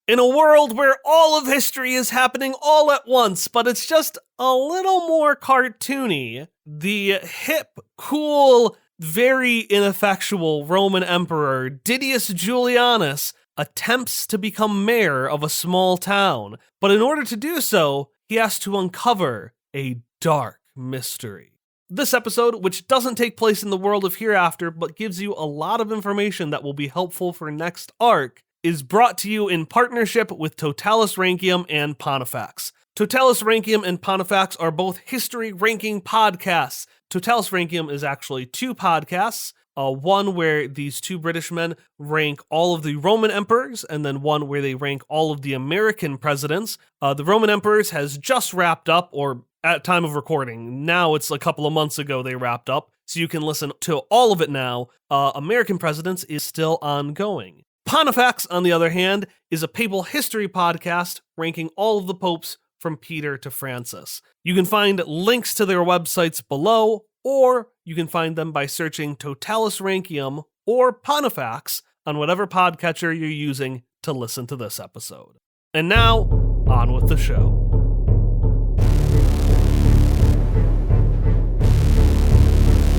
In a world where all of history is happening all at once, but it's just a little more cartoony, the hip, cool, very ineffectual Roman Emperor Didius Julianus attempts to become mayor of a small town, but in order to do so, he has to uncover a dark mystery. This episode, which doesn't take place in the world of Hereafter, but gives you a lot of information that will be helpful for next arc, is brought to you in partnership with Totalus, Rankium, and PONTIFACTS. Totalus, Rankium, and PONTIFACTS are both history ranking podcasts. Totalus Rankium is actually two podcasts, one where these two British men rank all of the Roman emperors, and then one where they rank all of the American presidents. The Roman emperors has just wrapped up, or at time of recording. Now it's a couple of months ago they wrapped up, so you can listen to all of it now. American presidents is still ongoing. PONTIFACTS, on the other hand, is a papal history podcast ranking all of the popes from Peter to Francis. You can find links to their websites below, or you can find them by searching Totalus Rankium or PONTIFACTS on whatever podcatcher you're using to listen to this episode. And now, on with the show.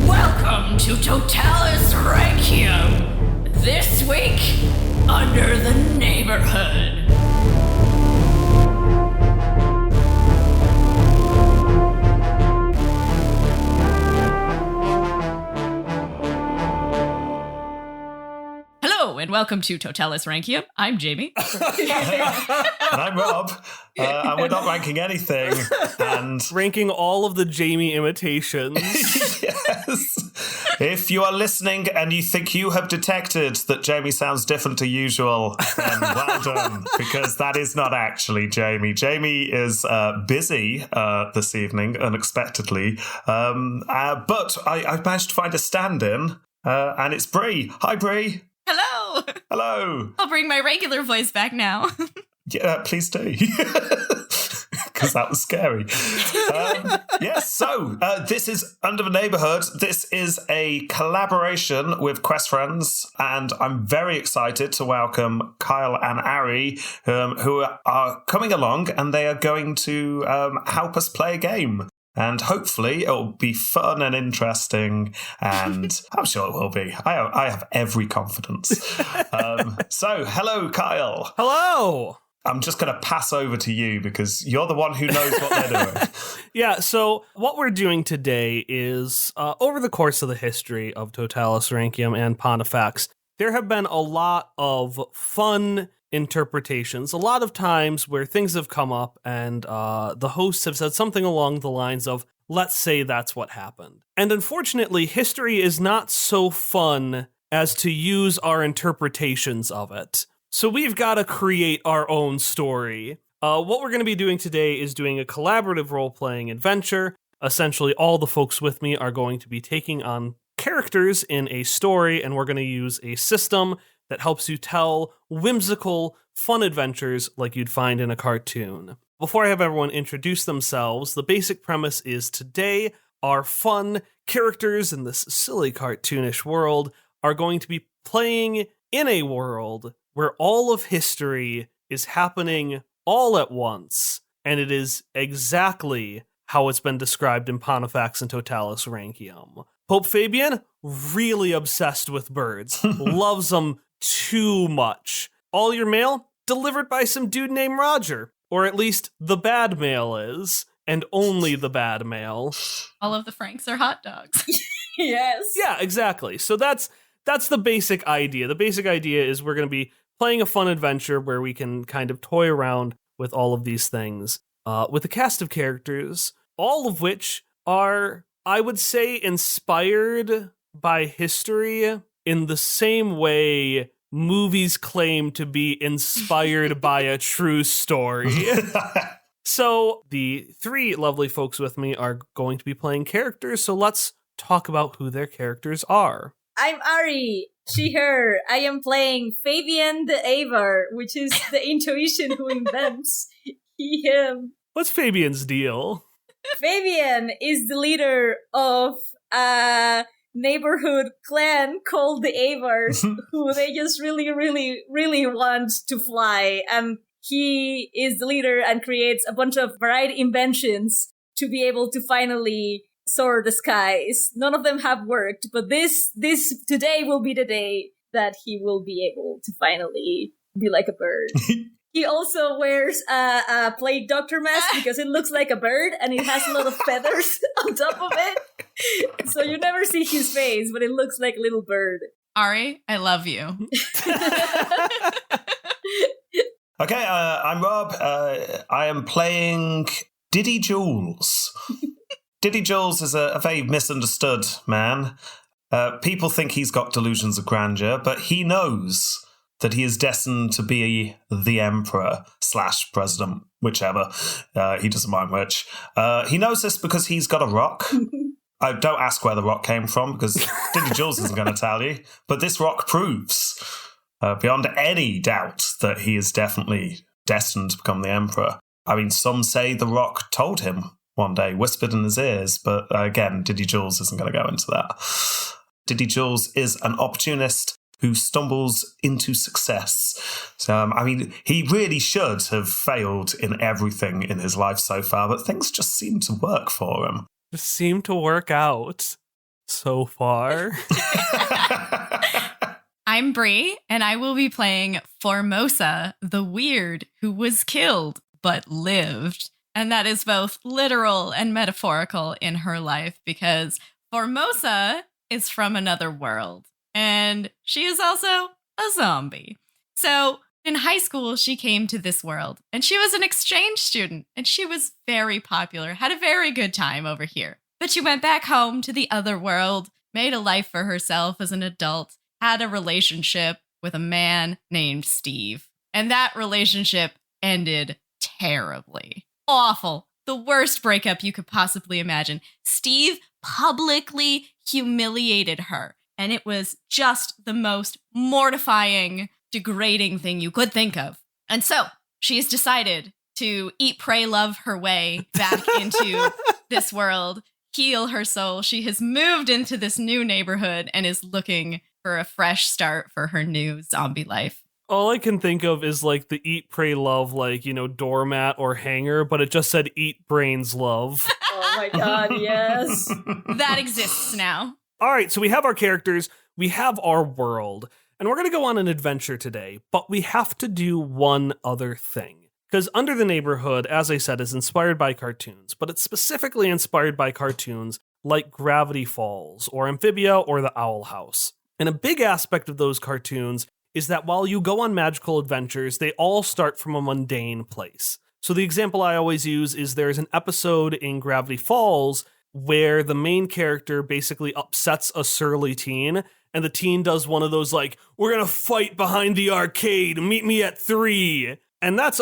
Welcome to Totalus Rankium. This week, Under the Neighborhood. Hello, and welcome to Totalus Rankium. I'm Jamie. And I'm Rob. And we're not ranking anything. And ranking all of the Jamie imitations. Yes. If you are listening and you think you have detected that Jamie sounds different to usual, then well done, because that is not actually Jamie. Jamie is busy this evening, unexpectedly. But I managed to find a stand-in, and it's Bree. Hi, Bree. Hello. Hello. I'll bring my regular voice back now. Yeah, please do. Because that was scary. Yes, so this is Under the Neighborhood. This is a collaboration with Quest Friends, and I'm very excited to welcome Kyle and Ari, who are coming along, and they are going to help us play a game. And hopefully it'll be fun and interesting, and I'm sure it will be. I have every confidence. So, hello, Kyle. Hello. I'm just going to pass over to you because you're the one who knows what they're doing. Yeah, so what we're doing today is, over the course of the history of Totalus Rankium and PONTIFACTS, there have been a lot of fun interpretations, a lot of times where things have come up and the hosts have said something along the lines of, let's say that's what happened. And unfortunately, history is not so fun as to use our interpretations of it. So we've got to create our own story. What we're going to be doing today is doing a collaborative role-playing adventure. Essentially, all the folks with me are going to be taking on characters in a story, and we're going to use a system that helps you tell whimsical, fun adventures like you'd find in a cartoon. Before I have everyone introduce themselves, the basic premise is today our fun characters in this silly cartoonish world are going to be playing in a world where all of history is happening all at once, and it is exactly how it's been described in PONTIFACTS and Totalus Rankium. Pope Fabian, really obsessed with birds, loves them too much. All your mail, delivered by some dude named Roger, or at least the bad mail is, and only the bad mail. All of the Franks are hot dogs. Yes. Yeah, exactly. So that's the basic idea. The basic idea is we're going to be playing a fun adventure where we can kind of toy around with all of these things, with a cast of characters, all of which are, I would say, inspired by history in the same way movies claim to be inspired by a true story. So the three lovely folks with me are going to be playing characters, so let's talk about who their characters are. I'm Ari, she, her. I am playing Fabian the Avar, which is the intuition who invents he, him. What's Fabian's deal? Fabian is the leader of a neighborhood clan called the Avars, who they just really, really, really want to fly. And he is the leader and creates a bunch of variety inventions to be able to finally soar the skies. None of them have worked, but this today will be the day that he will be able to finally be like a bird. He also wears a plague doctor mask because it looks like a bird and it has a lot of feathers on top of it. So you never see his face, but it looks like a little bird. Ari, I love you. Okay, I'm Rob. I am playing Diddy Jules. Diddy Jules is a very misunderstood man. People think he's got delusions of grandeur, but he knows that he is destined to be the emperor / president, whichever. He doesn't mind which. He knows this because he's got a rock. I don't ask where the rock came from because Diddy Jules isn't going to tell you. But this rock proves, beyond any doubt, that he is definitely destined to become the emperor. I mean, some say the rock told him one day, whispered in his ears. But again, Diddy Jules isn't going to go into that. Diddy Jules is an opportunist who stumbles into success. So, I mean, he really should have failed in everything in his life so far, but things just seem to work for him. Just seem to work out so far. I'm Bree, and I will be playing Formosa, the weird who was killed but lived. And that is both literal and metaphorical in her life because Formosa is from another world. And she is also a zombie. So in high school, she came to this world and she was an exchange student and she was very popular, had a very good time over here. But she went back home to the other world, made a life for herself as an adult, had a relationship with a man named Steve. And that relationship ended terribly. Awful. The worst breakup you could possibly imagine. Steve publicly humiliated her. And it was just the most mortifying, degrading thing you could think of. And so she has decided to eat, pray, love her way back into this world, heal her soul. She has moved into this new neighborhood and is looking for a fresh start for her new zombie life. All I can think of is like the eat, pray, love, like, you know, doormat or hanger, but it just said eat, brains, love. Oh my god, yes. That exists now. All right, so we have our characters, we have our world, and we're going to go on an adventure today, but we have to do one other thing. Because Under the Neighborhood, as I said, is inspired by cartoons, but it's specifically inspired by cartoons like Gravity Falls, or Amphibia, or The Owl House. And a big aspect of those cartoons is that while you go on magical adventures, they all start from a mundane place. So the example I always use is there's an episode in Gravity Falls where the main character basically upsets a surly teen, and the teen does one of those, like, we're gonna fight behind the arcade, meet me at 3. And that's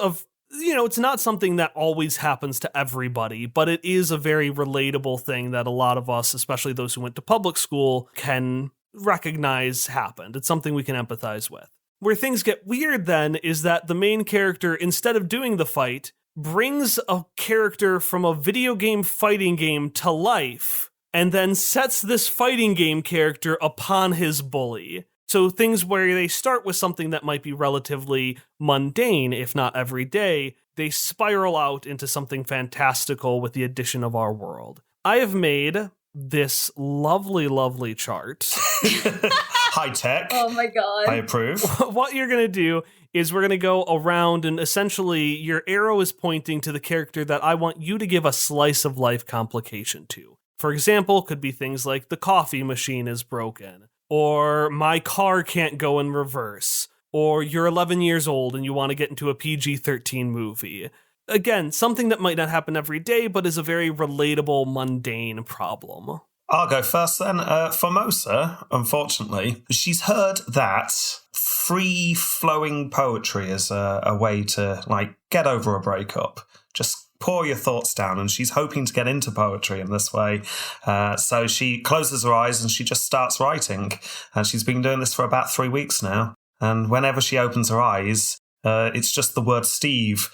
it's not something that always happens to everybody, but it is a very relatable thing that a lot of us, especially those who went to public school, can recognize happened. It's something we can empathize with. Where things get weird then is that the main character, instead of doing the fight, brings a character from a video game fighting game to life, and then sets this fighting game character upon his bully. So things where they start with something that might be relatively mundane, if not everyday, they spiral out into something fantastical with the addition of our world. I have made this lovely, lovely chart. High tech. Oh my god. I approve. What you're going to do is we're going to go around and essentially your arrow is pointing to the character that I want you to give a slice of life complication to. For example, could be things like the coffee machine is broken, or my car can't go in reverse, or you're 11 years old and you want to get into a PG-13 movie. Again, something that might not happen every day, but is a very relatable, mundane problem. I'll go first then. Formosa, unfortunately, she's heard that free-flowing poetry is a way to, like, get over a breakup. Just pour your thoughts down, and she's hoping to get into poetry in this way. So she closes her eyes and she just starts writing. And she's been doing this for about 3 weeks now. And whenever she opens her eyes, It's just the word Steve,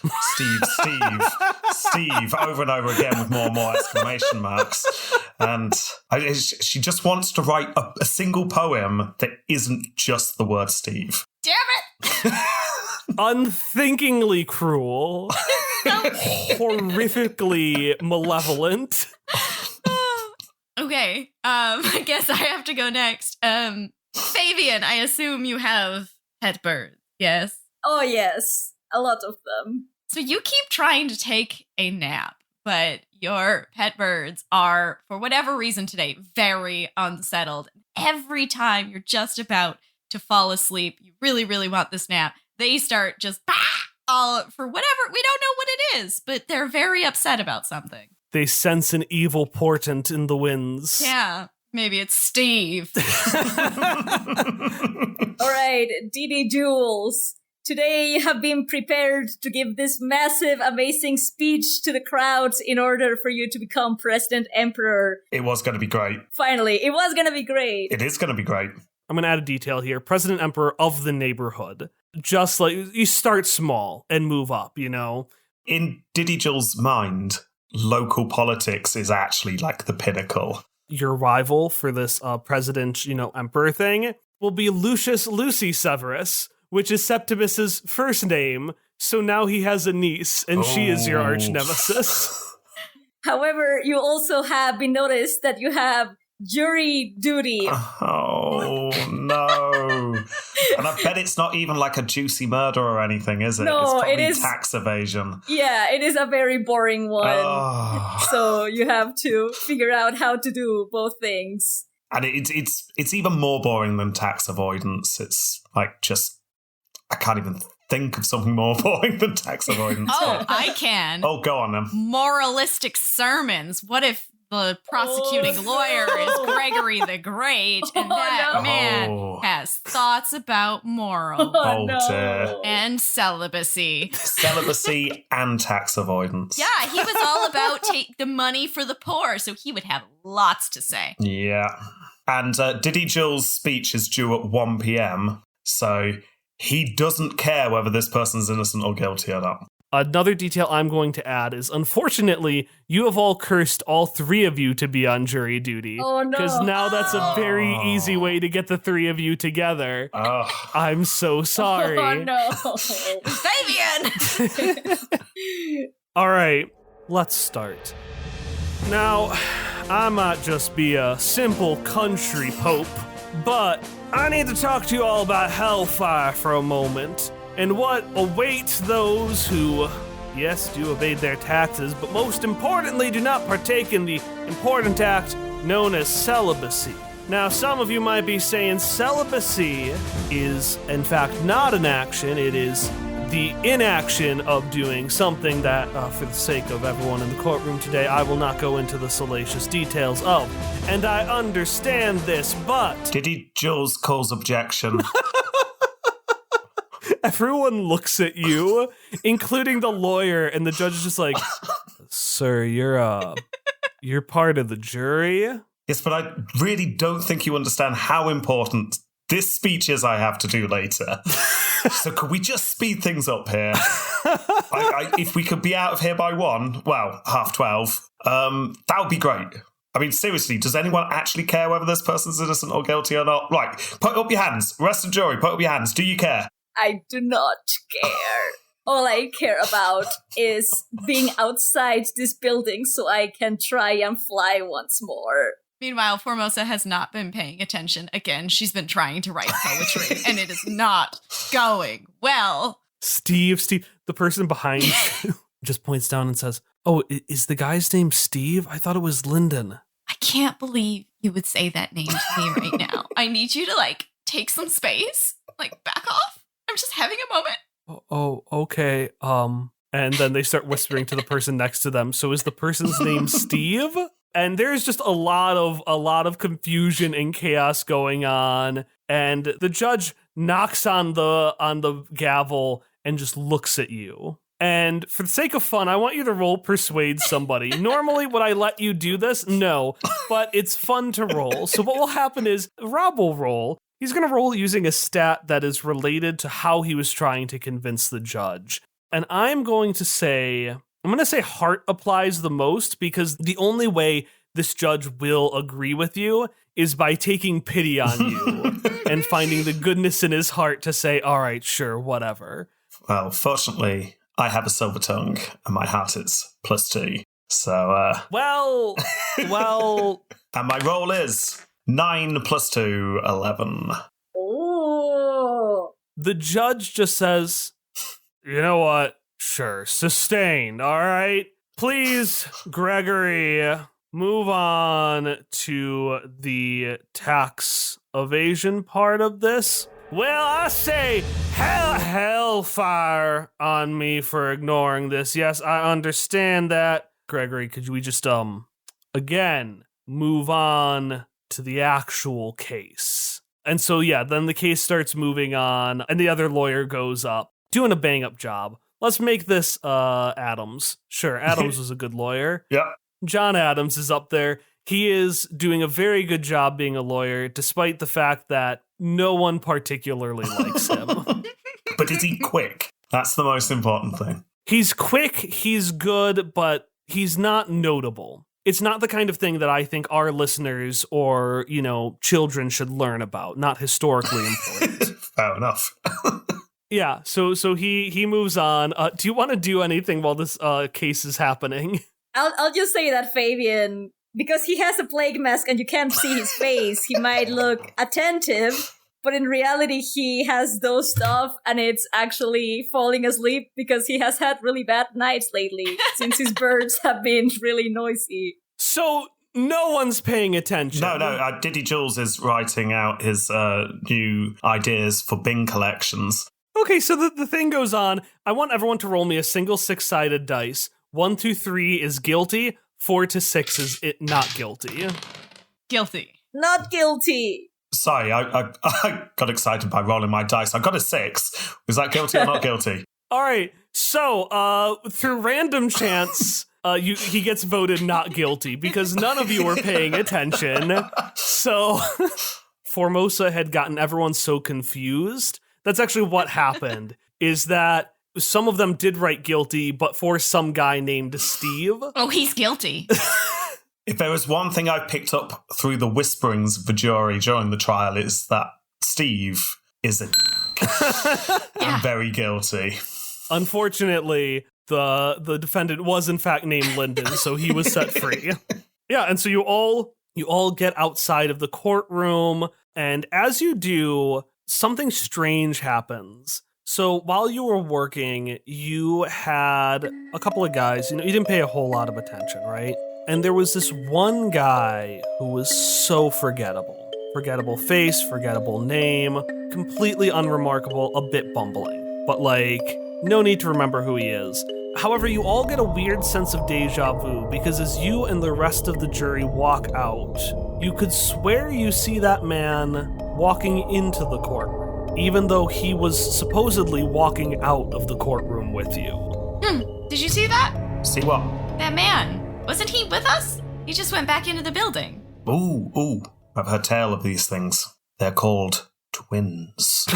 Steve, over and over again with more and more exclamation marks. And she just wants to write a single poem that isn't just the word Steve. Damn it! Unthinkingly cruel. Horrifically malevolent. Okay, I guess I have to go next. Fabian, I assume you have pet birds, yes? Oh, yes. A lot of them. So you keep trying to take a nap, but your pet birds are, for whatever reason today, very unsettled. Every time you're just about to fall asleep, you really, really want this nap, they start just, for whatever, we don't know what it is, but they're very upset about something. They sense an evil portent in the winds. Yeah, maybe it's Steve. All right, DD Jules. Today you have been prepared to give this massive, amazing speech to the crowds in order for you to become President Emperor. It was going to be great. Finally, it was going to be great. It is going to be great. I'm going to add a detail here. President Emperor of the neighborhood. Just like, you start small and move up, you know? In Diddy Jules' mind, local politics is actually like the pinnacle. Your rival for this president, emperor thing will be Lucius Lucy Severus, which is Septimus's first name. So now he has a niece, and she is your arch nemesis. However, you also have been noticed that you have jury duty. Oh, no. And I bet it's not even like a juicy murder or anything, is it? No, it's probably it is tax evasion. Yeah, it is a very boring one. Oh. So you have to figure out how to do both things. And it's even more boring than tax avoidance. It's like just, I can't even think of something more boring than tax avoidance. Oh, I can. Oh, go on then. Moralistic sermons. What if the prosecuting lawyer is Gregory the Great, and that man has thoughts about morals Dear. and celibacy. Celibacy and tax avoidance. Yeah, he was all about take the money for the poor, so he would have lots to say. Yeah. And Diddy Jules' speech is due at 1 p.m, so he doesn't care whether this person's innocent or guilty or not. Another detail I'm going to add is, unfortunately, you have all cursed all three of you to be on jury duty. Oh, no. Because now that's a very easy way to get the three of you together. I'm so sorry. Oh, no. Fabian! All right, let's start. Now, I might just be a simple country pope, but I need to talk to you all about hellfire for a moment. And what awaits those who, yes, do evade their taxes, but most importantly do not partake in the important act known as celibacy. Now, some of you might be saying celibacy is, in fact, not an action. It is the inaction of doing something that, for the sake of everyone in the courtroom today, I will not go into the salacious details of. And I understand this, but... Diddy Jules calls objection. Everyone looks at you, including the lawyer, and the judge is just like, "Sir, you're part of the jury." Yes, but I really don't think you understand how important this speech is I have to do later. So could we just speed things up here? If we could be out of here by 12:30, that would be great. I mean, seriously, does anyone actually care whether this person's innocent or guilty or not? Right, put up your hands. Rest of the jury, put up your hands. Do you care? I do not care. All I care about is being outside this building so I can try and fly once more. Meanwhile, Formosa has not been paying attention. Again, she's been trying to write poetry, and it is not going well. Steve, the person behind you just points down and says, "Oh, is the guy's name Steve? I thought it was Lyndon." I can't believe you would say that name to me right now. I need you to, take some space. Back off. I'm just having a moment. Oh, okay. And then they start whispering to the person next to them. So is the person's name Steve? And there's just a lot of confusion and chaos going on. And the judge knocks on the gavel and just looks at you. And for the sake of fun, I want you to roll persuade somebody. Normally, would I let you do this? No, but it's fun to roll. So what will happen is Rob will roll. He's going to roll using a stat that is related to how he was trying to convince the judge. And I'm going to say heart applies the most, because the only way this judge will agree with you is by taking pity on you and finding the goodness in his heart to say, all right, sure, whatever. Well, fortunately, I have a silver tongue and my heart is +2. So, Well, and my roll is 9 + 2, 11. Oh. the judge just says, you know what? Sure, sustained, all right? Please, Gregory, move on to the tax evasion part of this. Well, I say hellfire on me for ignoring this. Yes, I understand that. Gregory, could we just, again, move on to the actual case? And so, yeah, then the case starts moving on, and the other lawyer goes up, doing a bang-up job. Let's make this, Adams. Sure, Adams was a good lawyer. Yep. John Adams is up there. He is doing a very good job being a lawyer, despite the fact that no one particularly likes him. But is he quick? That's the most important thing. He's quick, he's good, but he's not notable. It's not the kind of thing that I think our listeners or, children should learn about, not historically important. Fair enough. Yeah, so he moves on. Do you want to do anything while this case is happening? I'll just say that Fabian, because he has a plague mask and you can't see his face, he might look attentive, but in reality he has dozed off and it's actually falling asleep because he has had really bad nights lately since his birds have been really noisy. So no one's paying attention. No, Diddy Jules is writing out his new ideas for Bing collections. Okay, so the thing goes on. I want everyone to roll me a single 6-sided dice. 1 to 3 is guilty. 4 to 6 is it not guilty. Guilty. Not guilty. Sorry, I got excited by rolling my dice. I got a 6. Was that guilty or not guilty? All right, so through random chance, he gets voted not guilty because none of you were paying attention. So Formosa had gotten everyone so confused. That's actually what happened, is that some of them did write guilty, but for some guy named Steve. Oh, he's guilty. If there was one thing I picked up through the whisperings of the jury during the trial, it's that Steve is a and very guilty. Unfortunately, the defendant was in fact named Lyndon, so he was set free. Yeah, and so you all get outside of the courtroom, and as you do, something strange happens. So while you were working, you had a couple of guys, you didn't pay a whole lot of attention, right? And there was this one guy who was so forgettable. Forgettable face, forgettable name, completely unremarkable, a bit bumbling. But no need to remember who he is. However, you all get a weird sense of deja vu because as you and the rest of the jury walk out, you could swear you see that man walking into the courtroom, even though he was supposedly walking out of the courtroom with you. Did you see that? See what? That man. Wasn't he with us? He just went back into the building. Ooh. I've heard tale of these things. They're called twins.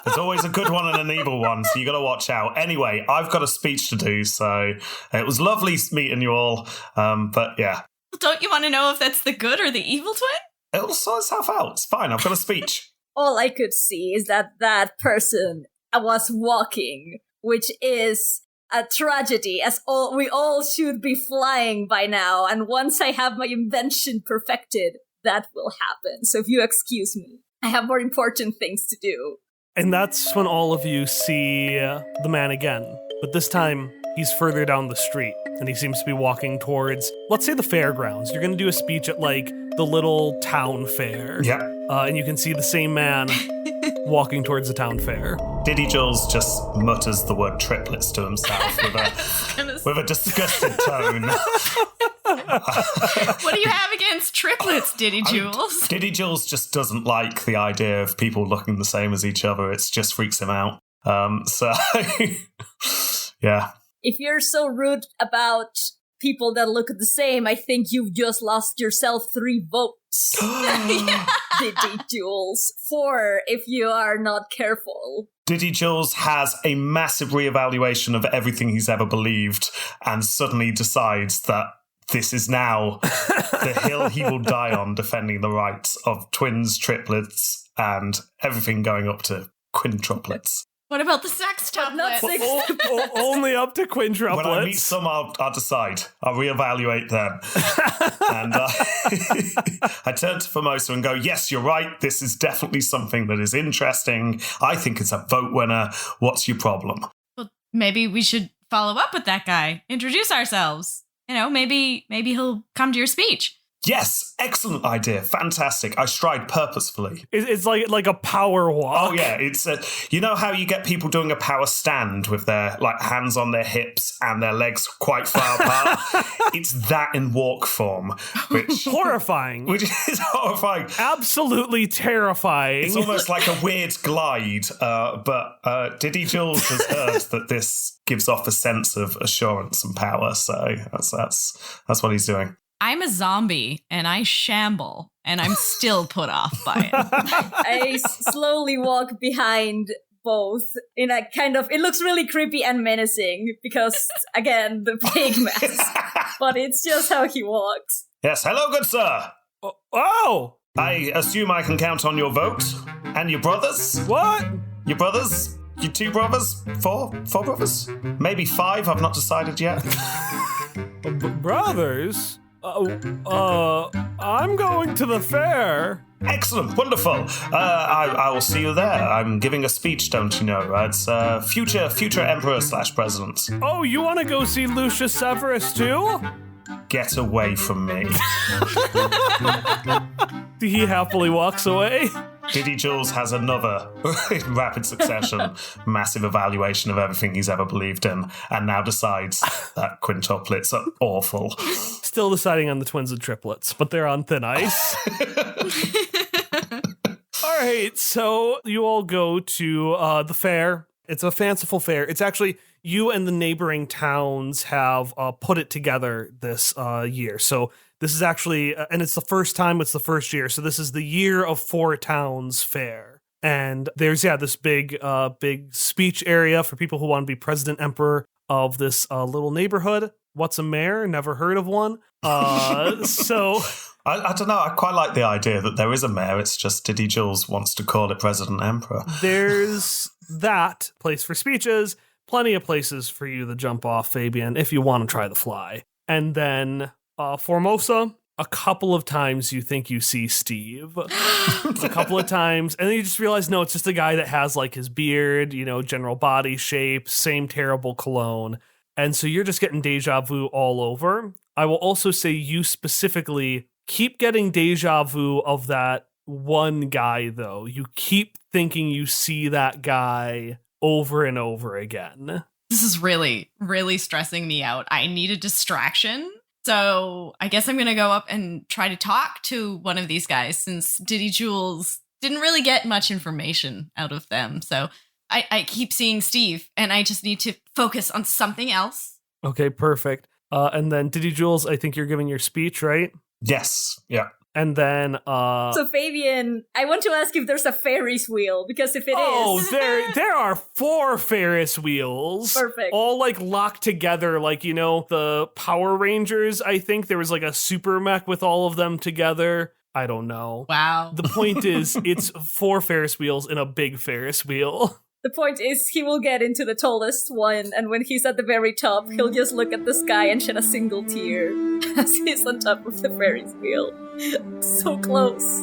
There's always a good one and an evil one, so you got to watch out. Anyway, I've got a speech to do, so it was lovely meeting you all. But yeah. Don't you want to know if that's the good or the evil twin? It'll sort itself out. It's fine. I've got a speech. All I could see is that person was walking, which is a tragedy, as we all should be flying by now. And once I have my invention perfected, that will happen. So if you excuse me, I have more important things to do. And that's when all of you see the man again. But this time, he's further down the street, and he seems to be walking towards, let's say, the fairgrounds. You're going to do a speech at, the little town fair. Yeah. And you can see the same man walking towards the town fair. Diddy Jules just mutters the word triplets to himself with a disgusted tone. What do you have against triplets, Diddy Jules? Diddy Jules just doesn't like the idea of people looking the same as each other. It just freaks him out. So, yeah. If you're so rude about people that look the same, I think you've just lost yourself 3 votes. Yeah. Diddy Jules. 4 if you are not careful. Diddy Jules has a massive reevaluation of everything he's ever believed and suddenly decides that this is now the hill he will die on, defending the rights of twins, triplets, and everything going up to quintuplets. What about the sextuplets? Not six. Only up to quintuplets. When I meet some, I'll decide. I'll reevaluate them. And I turn to Formosa and go, yes, you're right. This is definitely something that is interesting. I think it's a vote winner. What's your problem? Well, maybe we should follow up with that guy. Introduce ourselves. You know, maybe he'll come to your speech. Yes, excellent idea. Fantastic. I stride purposefully. It's like a power walk. Oh, yeah. It's you know how you get people doing a power stand with their hands on their hips and their legs quite far apart? It's that in walk form, which Horrifying. which is horrifying. Absolutely terrifying. It's almost like a weird glide, but Diddy Jules has heard that this gives off a sense of assurance and power, so that's what he's doing. I'm a zombie and I shamble and I'm still put off by it. I slowly walk behind both in a kind of, it looks really creepy and menacing because, again, the plague mask. But it's just how he walks. Yes, hello, good sir. Oh! I assume I can count on your vote. And your brothers? What? Your brothers? Your 2 brothers? 4 brothers? Maybe 5, I've not decided yet. Brothers? I'm going to the fair. Excellent, wonderful. I will see you there. I'm giving a speech, don't you know? It's future emperor/president. Oh, you want to go see Lucius Severus too? Get away from me. He happily walks away. Diddy Jules has another, in rapid succession, massive evaluation of everything he's ever believed in, and now decides that quintuplets are awful. Still deciding on the twins and triplets, but they're on thin ice. All right, so you all go to the fair. It's a fanciful fair. It's actually, you and the neighboring towns have put it together this year. So this is actually, and it's the first time, it's the first year. So this is the year of 4 towns fair. And there's, this big speech area for people who want to be president emperor of this little neighborhood. What's a mayor? Never heard of one. So I don't know. I quite like the idea that there is a mayor. It's just Diddy Jules wants to call it president emperor. There's that place for speeches. Plenty of places for you to jump off, Fabian, if you want to try the fly. And then Formosa, a couple of times you think you see Steve. A couple of times. And then you just realize, no, it's just a guy that has like his beard, general body shape, same terrible cologne. And so you're just getting deja vu all over. I will also say you specifically keep getting deja vu of that one guy, though. You keep thinking you see that guy over and over again. This is really, really stressing me out. I need a distraction. So I guess I'm going to go up and try to talk to one of these guys since Diddy Jules didn't really get much information out of them. So I keep seeing Steve and I just need to focus on something else. Okay, perfect. And then Diddy Jules, I think you're giving your speech, right? Yes. Yeah. And then So Fabian, I want to ask if there's a Ferris wheel, because if it is, there are 4 Ferris wheels. Perfect. All like locked together, like the Power Rangers. I think there was like a super mech with all of them together. I don't know. Wow. The point is, it's 4 Ferris wheels in a big Ferris wheel. the point is he will get into the tallest one, and when he's at the very top, he'll just look at the sky and shed a single tear as he's on top of the Ferris wheel. So close,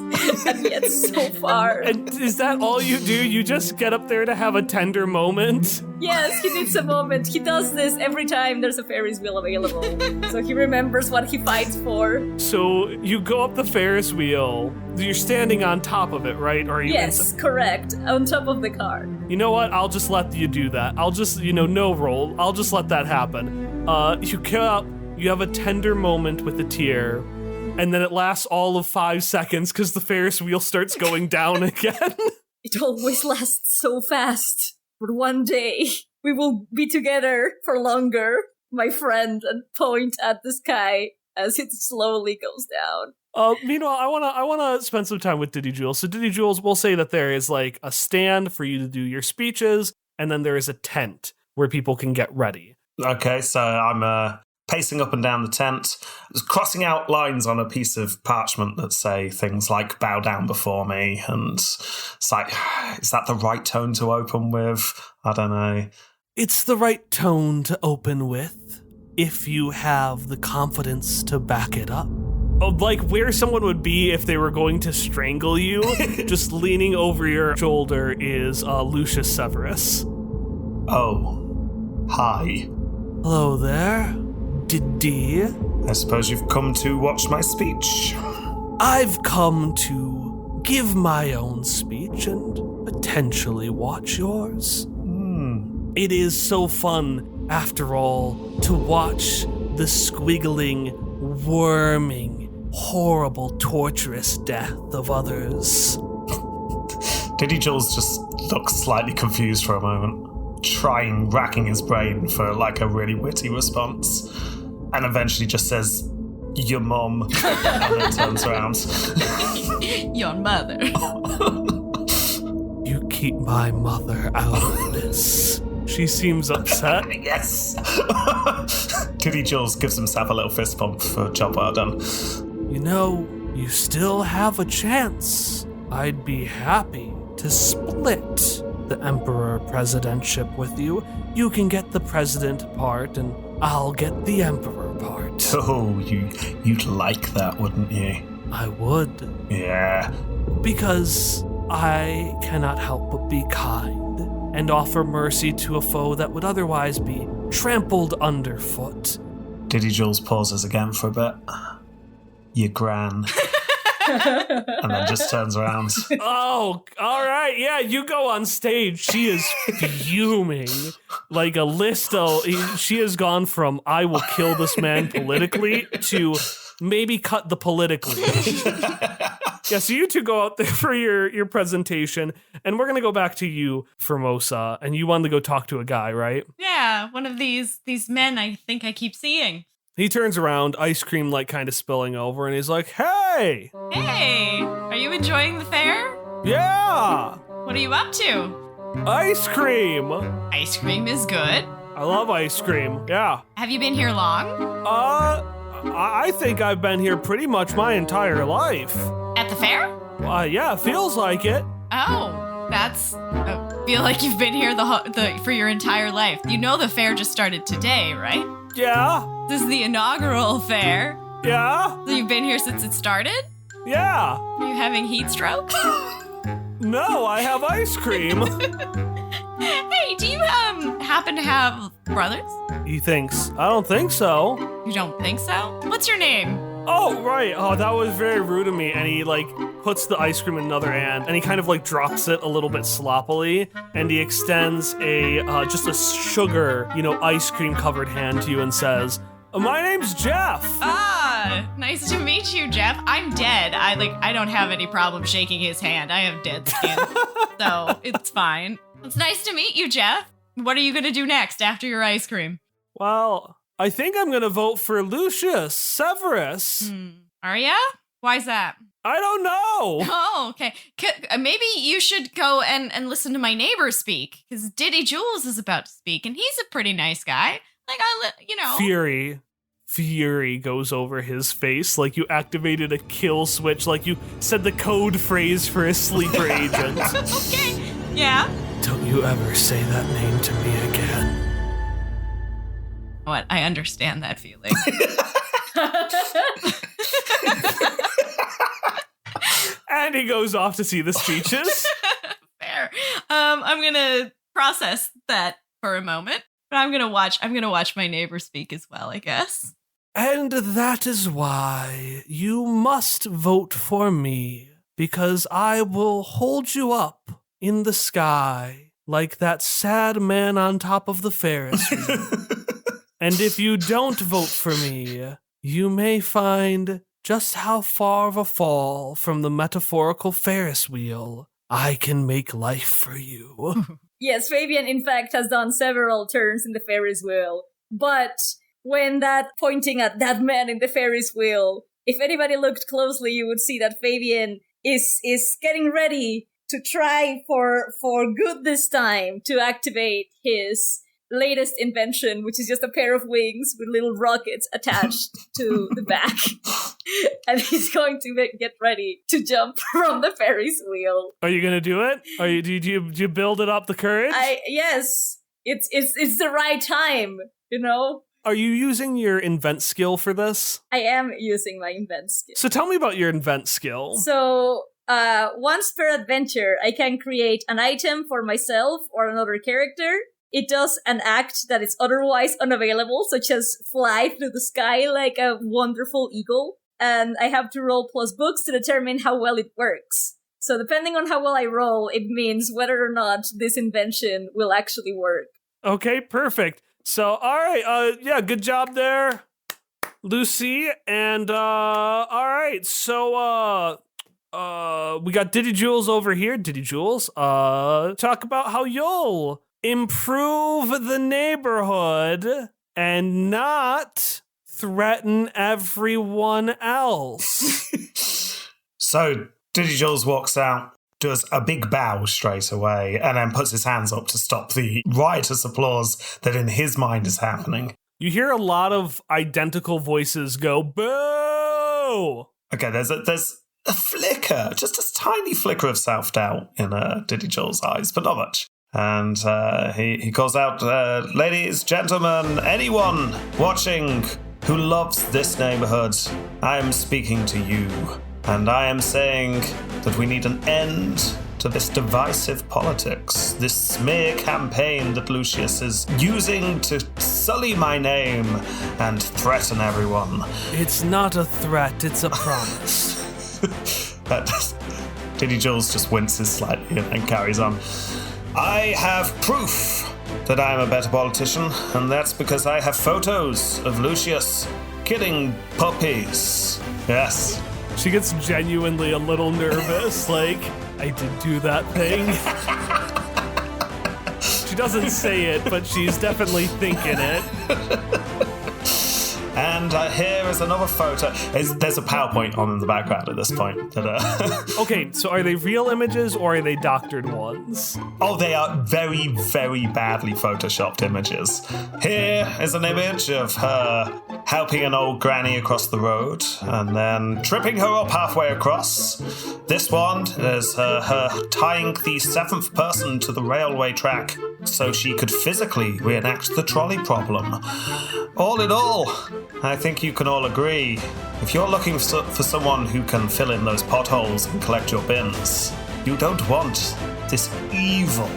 and yet so far. And is that all you do? You just get up there to have a tender moment? Yes, he needs a moment. He does this every time there's a Ferris wheel available. So he remembers what he fights for. So you go up the Ferris wheel. You're standing on top of it, right? Or are you Yes, correct. On top of the car. You know what? I'll just let you do that. I'll just, no roll. I'll just let that happen. You get up, you have a tender moment with a tear, and then it lasts all of 5 seconds because the Ferris wheel starts going down again. It always lasts so fast. But one day, we will be together for longer, my friend, and point at the sky as it slowly goes down. Meanwhile, I wanna spend some time with Diddy Jules. So Diddy Jules, we'll say that there is like a stand for you to do your speeches, and then there is a tent where people can get ready. Okay, so I'm pacing up and down the tent, crossing out lines on a piece of parchment that say things like "bow down before me," and it's like, is that the right tone to open with? I don't know. It's the right tone to open with if you have the confidence to back it up. Like where someone would be if they were going to strangle you, just leaning over your shoulder is Lucius Severus. Oh, hi. Hello there, Diddy. I suppose you've come to watch my speech. I've come to give my own speech and potentially watch yours. It is so fun, after all, to watch the squiggling, worming, horrible, torturous death of others. Diddy Jules just looks slightly confused for a moment, racking his brain for like a really witty response, and eventually just says, "Your mom," and then turns around. Your mother. You keep my mother out of this. She seems upset. Yes. Diddy Jules gives himself a little fist bump for a job well done. You know, you still have a chance. I'd be happy to split the Emperor presidentship with you. You can get the president part, and I'll get the Emperor part. Oh, you'd like that, wouldn't you? I would. Yeah. Because I cannot help but be kind and offer mercy to a foe that would otherwise be trampled underfoot. Diddy Jules pauses again for a bit. Your gran. And then just turns around. Oh, all right. Yeah, you go on stage. She is fuming like a Listo. She has gone from "I will kill this man politically" to maybe cut the politically. Yeah, so you two go out there for your presentation, and we're going to go back to you, Formosa, and you wanted to go talk to a guy, right? Yeah, one of these men I think I keep seeing. He turns around, ice cream like kind of spilling over, and he's like, "Hey! Hey, are you enjoying the fair? Yeah! What are you up to? Ice cream! Ice cream is good. I love ice cream, yeah. Have you been here long? I think I've been here pretty much my entire life. At the fair? Yeah, feels like it. Oh, that's... I feel like you've been here for your entire life. You know the fair just started today, right? Yeah. This is the inaugural fair. Yeah. So you've been here since it started? Yeah. Are you having heat stroke? No, I have ice cream. Hey, do you happen to have brothers? He thinks. I don't think so. You don't think so? What's your name? Oh, right. Oh, that was very rude of me. And he, like, puts the ice cream in another hand, and he kind of, like, drops it a little bit sloppily, and he extends just a sugar, ice cream-covered hand to you and says, "My name's Jeff." Ah, nice to meet you, Jeff. I'm dead. I don't have any problem shaking his hand. I have dead skin, so it's fine. It's nice to meet you, Jeff. What are you gonna do next after your ice cream? Well, I think I'm gonna vote for Lucius Severus. Are ya? Why's that? I don't know. Oh, okay. Maybe you should go and listen to my neighbor speak, because Diddy Jules is about to speak, and he's a pretty nice guy. Fury goes over his face like you activated a kill switch, like you said the code phrase for a sleeper agent. Okay, yeah. Don't you ever say that name to me again. What? I understand that feeling. And he goes off to see the speeches. Fair. I'm gonna process that for a moment, but I'm gonna watch my neighbor speak as well, I guess. And that is why you must vote for me, because I will hold you up in the sky like that sad man on top of the Ferris wheel. And if you don't vote for me, you may find just how far of a fall from the metaphorical Ferris wheel I can make life for you. Yes, Fabian, in fact, has done several turns in the Ferris wheel, but when that pointing at that man in the Ferris wheel, if anybody looked closely, you would see that Fabian is getting ready to try for good this time to activate his latest invention, which is just a pair of wings with little rockets attached to the back. And he's going to get ready to jump from the Ferris wheel. Are you going to do it? Do you build it up the courage? Yes. It's the right time, you know? Are you using your invent skill for this? I am using my invent skill. So tell me about your invent skill. So, once per adventure, I can create an item for myself or another character. It does an act that is otherwise unavailable, such as fly through the sky like a wonderful eagle. And I have to roll plus books to determine how well it works. So depending on how well I roll, it means whether or not this invention will actually work. Okay, perfect. So, all right, yeah, good job there, Lucy. And, all right, so, we got Diddy Jules over here. Diddy Jules, talk about how you'll improve the neighborhood and not threaten everyone else. So, Diddy Jules walks out, does a big bow straight away, and then puts his hands up to stop the riotous applause that in his mind is happening. You hear a lot of identical voices go, boo! Okay, there's a flicker, just a tiny flicker of self-doubt in Diddy Jules' eyes, but not much. And he calls out, ladies, gentlemen, anyone watching who loves this neighborhood, I am speaking to you. And I am saying that we need an end to this divisive politics, this smear campaign that Lucius is using to sully my name and threaten everyone. It's not a threat, it's a promise. Diddy Jules just winces slightly and carries on. I have proof that I am a better politician, and that's because I have photos of Lucius killing puppies. Yes. She gets genuinely a little nervous, like, I did do that thing. She doesn't say it, but she's definitely thinking it. And here is another photo. There's a PowerPoint on in the background at this point. Okay, so are they real images or are they doctored ones? Oh, they are very, very badly photoshopped images. Here is an image of her helping an old granny across the road and then tripping her up halfway across. This one is her tying the seventh person to the railway track so she could physically reenact the trolley problem. All in all, I think you can all agree, if you're looking for someone who can fill in those potholes and collect your bins, you don't want this evil,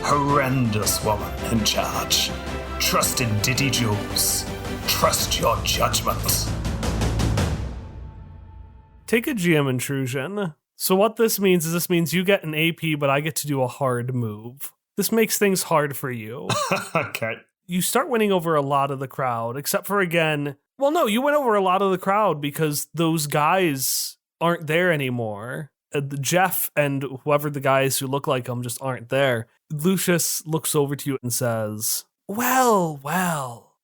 horrendous woman in charge. Trust in Diddy Jules. Trust your judgment. Take a GM intrusion. So what this means is you get an AP, but I get to do a hard move. This makes things hard for you. Okay. You start winning over a lot of the crowd, except for, again, well, no, you win over a lot of the crowd because those guys aren't there anymore. Jeff and whoever the guys who look like him just aren't there. Lucius looks over to you and says, well,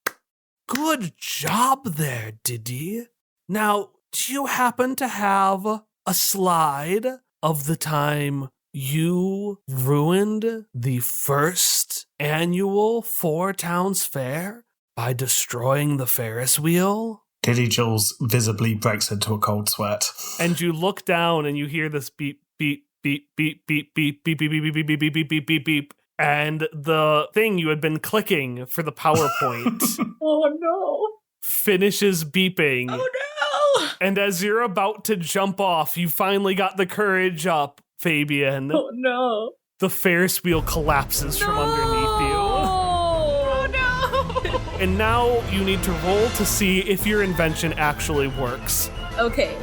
good job there, Diddy. Now, do you happen to have a slide of the time you ruined the first annual Four Towns Fair by destroying the Ferris wheel? Diddy Jules visibly breaks into a cold sweat. And you look down and you hear this beep, beep, beep, beep, beep, beep, beep, beep, beep, beep, beep, beep, beep, beep, beep, beep. And the thing you had been clicking for the PowerPoint oh no, finishes beeping. Oh no! And as you're about to jump off, you finally got the courage up, Fabian. Oh no. The Ferris wheel collapses from underneath you. Oh no! And now you need to roll to see if your invention actually works. Okay.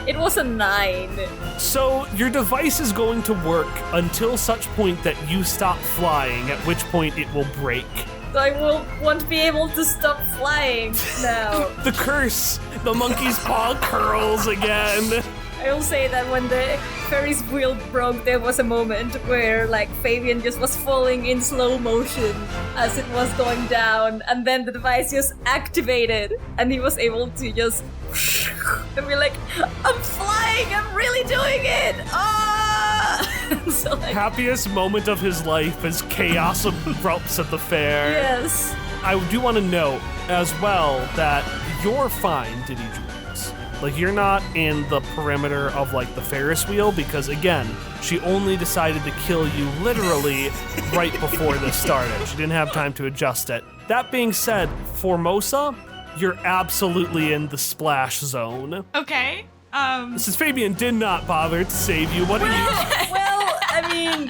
It was a 9. So your device is going to work until such point that you stop flying, at which point it will break. So I won't be able to stop flying now. The curse! The monkey's paw curls again. I will say that when the Ferris wheel broke, there was a moment where like Fabian just was falling in slow motion as it was going down, and then the device just activated, and he was able to just and be like, I'm flying, I'm really doing it! Ah! So, like, Happiest moment of his life as chaos erupts at the fair. yes. I do want to note as well that you're fine, Diddy Jules. Like, you're not in the perimeter of, like, the Ferris wheel because, again, she only decided to kill you literally right before this started. She didn't have time to adjust it. That being said, Formosa, you're absolutely in the splash zone. Okay. Since Fabian did not bother to save you, what are you... Well, I mean,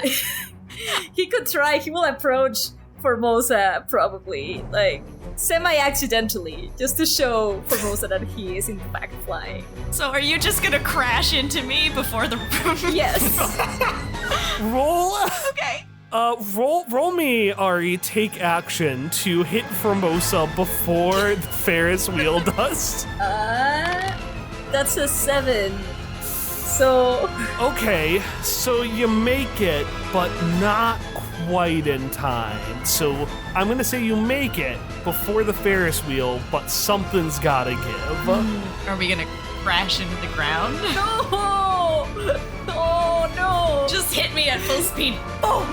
he could try. He will approach Formosa probably, like, semi-accidentally, just to show Formosa that he is in fact flying. So are you just gonna crash into me before the Yes. Roll... Okay. Roll me, Ari, take action to hit Formosa before the Ferris wheel does. That's a 7. So... Okay, so you make it, but not quite in time. So I'm gonna say you make it before the Ferris wheel, but something's gotta give. Are we gonna crash into the ground? No! Oh no! Just hit me at full speed. Boom!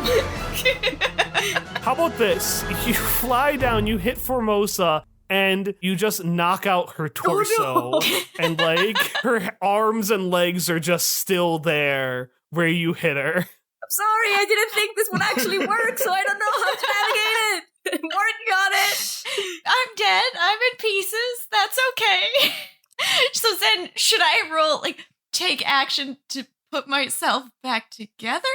How about this? You fly down, you hit Formosa, and you just knock out her torso. And, like, her arms and legs are just still there where you hit her. I'm sorry, I didn't think this would actually work, so I don't know how to navigate it. I'm working on it. I'm dead. I'm in pieces. That's okay. So then, should I roll, like, take action to put myself back together?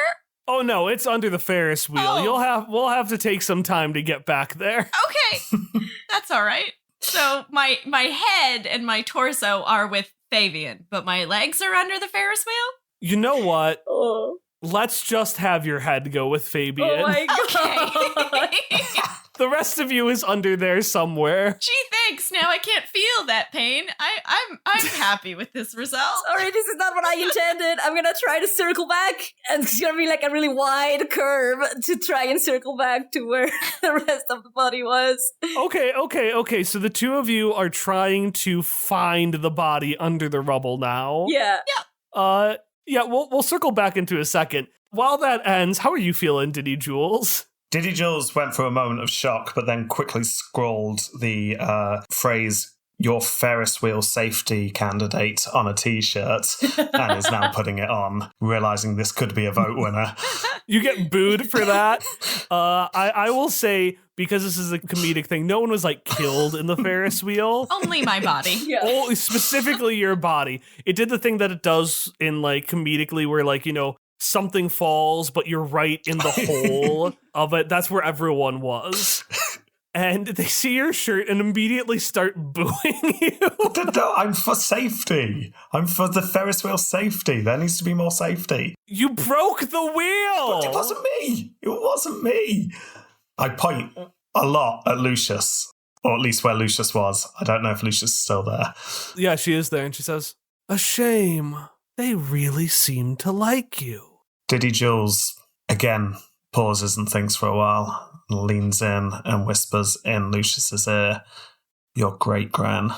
Oh no, it's under the Ferris wheel. Oh. We'll have to take some time to get back there. Okay. That's all right. So my head and my torso are with Fabian, but my legs are under the Ferris wheel? You know what? Oh, Let's just have your head go with Fabian. oh my god. Okay. The rest of you is under there somewhere. Gee, thanks. Now I can't feel that pain. I'm happy with this result. Sorry, this is not what I intended. I'm gonna try to circle back, and it's gonna be like a really wide curve to try and circle back to where the rest of the body was. Okay. So the two of you are trying to find the body under the rubble now. Yeah. Yeah, we'll circle back into a second. While that ends, how are you feeling, Diddy Jules? Diddy Jules went through a moment of shock, but then quickly scrawled the phrase, "Your Ferris wheel safety candidate" on a t-shirt and is now putting it on, realizing this could be a vote winner. You get booed for that. I will say, because this is a comedic thing, no one was, like, killed in the Ferris wheel. Only my body. Yeah. Oh, specifically your body. It did the thing that it does in, like, comedically where, like, you know, something falls, but you're right in the hole of it. That's where everyone was. And they see your shirt and immediately start booing you. No, I'm for safety. I'm for the Ferris wheel safety. There needs to be more safety. You broke the wheel! It wasn't me. It wasn't me. I point a lot at Lucius, or at least where Lucius was. I don't know if Lucius is still there. Yeah, she is there, and she says, "A shame. They really seem to like you." Diddy Jules, again, pauses and thinks for a while, leans in and whispers in Lucius's ear, "You're great, Gran."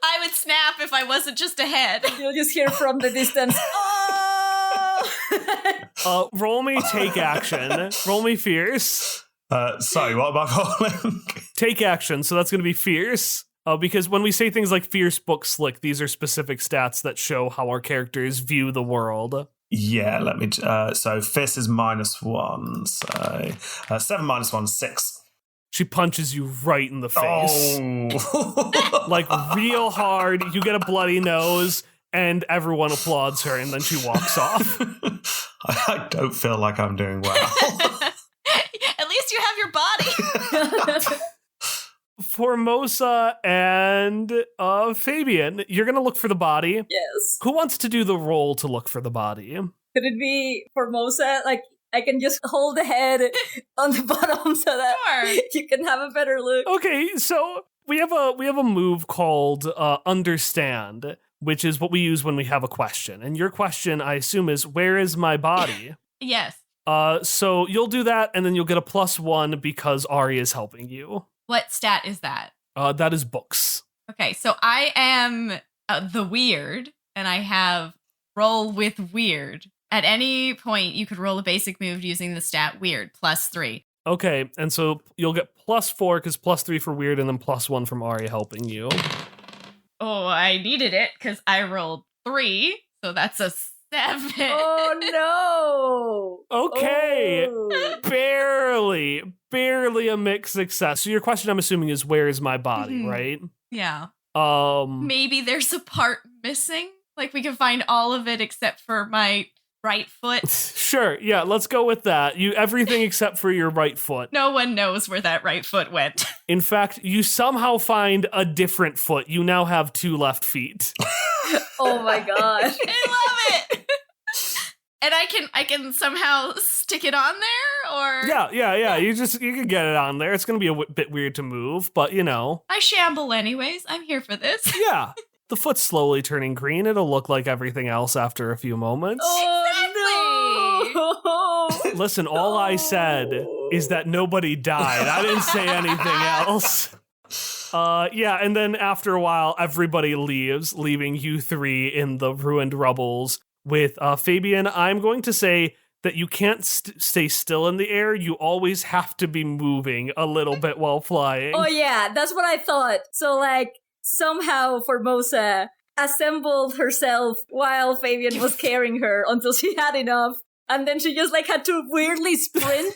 I would snap if I wasn't just a head. You'll just hear from the distance. Oh! Roll me take action. Roll me fierce. Sorry, what am I rolling? Take action, so that's going to be fierce. Because when we say things like fierce, book, slick, these are specific stats that show how our characters view the world. Yeah, let me... so fierce is -1, so 7 minus 1 is 6. She punches you right in the face. Oh. Like, real hard. You get a bloody nose, and everyone applauds her, and then she walks off. I don't feel like I'm doing well. At least you have your body. Formosa and Fabian, you're going to look for the body. Yes. Who wants to do the roll to look for the body? Could it be Formosa? Like, I can just hold the head on the bottom so that Sure. you can have a better look. Okay, so we have a move called Understand, which is what we use when we have a question. And your question, I assume, is where is my body? Yes. So you'll do that, and then you'll get a +1 because Ari is helping you. What stat is that? That is books. Okay, so I am the weird, and I have roll with weird. At any point, you could roll a basic move using the stat weird, +3. Okay, and so you'll get +4 because +3 for weird, and then +1 from Ari helping you. Oh, I needed it because I rolled 3, so that's a 7. Oh, no. Okay, Oh. barely a mixed success. So your question, I'm assuming, is where is my body, Mhm. right? Yeah. Um, Maybe there's a part missing. Like we can find all of it except for my right foot. Sure, yeah, let's go with that. Everything except for your right foot. No one knows where that right foot went. In fact, you somehow find a different foot. You now have 2 left feet. Oh my god. I love it. And I can somehow stick it on there, or Yeah. You can get it on there. It's gonna be a bit weird to move, but you know. I shamble anyways. I'm here for this. Yeah. The foot's slowly turning green. It'll look like everything else after a few moments. Oh, no. Listen, all I said is that nobody died. I didn't say anything else. Yeah, and then after a while, everybody leaves, leaving you 3 in the ruined rubbles. With Fabian, I'm going to say that you can't stay still in the air. You always have to be moving a little bit while flying. Oh yeah, that's what I thought. So like, somehow Formosa assembled herself while Fabian was carrying her until she had enough. And then she just like had to weirdly sprint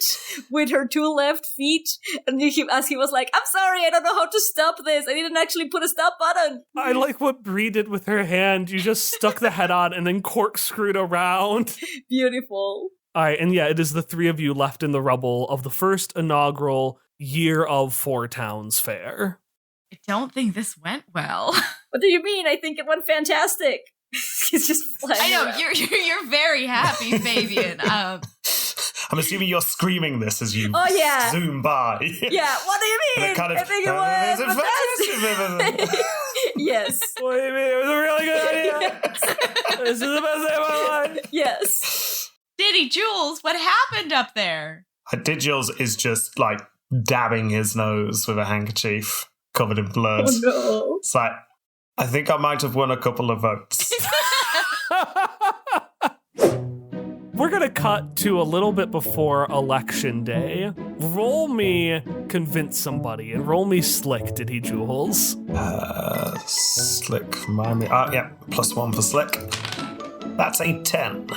with her 2 left feet. And as he was like, I'm sorry, I don't know how to stop this. I didn't actually put a stop button. I like what Bree did with her hand. You just stuck the head on and then corkscrewed around. Beautiful. All right, and yeah, it is the 3 of you left in the rubble of the first inaugural Year of 4 Towns Fair. I don't think this went well. What do you mean? I think it went fantastic. He's just flying I know around. you're very happy, Fabian. I'm assuming you're screaming this as you Oh, yeah. zoom by. Yeah, what do you And mean? it kind of, I think it was fantastic. Yes. What do you mean? It was a really good idea. This is the best day of my life. Yes. Diddy Jules, what happened up there? Digils is just like dabbing his nose with a handkerchief covered in blood. Oh no. It's like, I think I might have won a couple of votes. We're going to cut to a little bit before Election Day. Roll me Convince Somebody and roll me Slick, Diddy Jules. Slick, remind me. Yeah, +1 for Slick. That's a 10.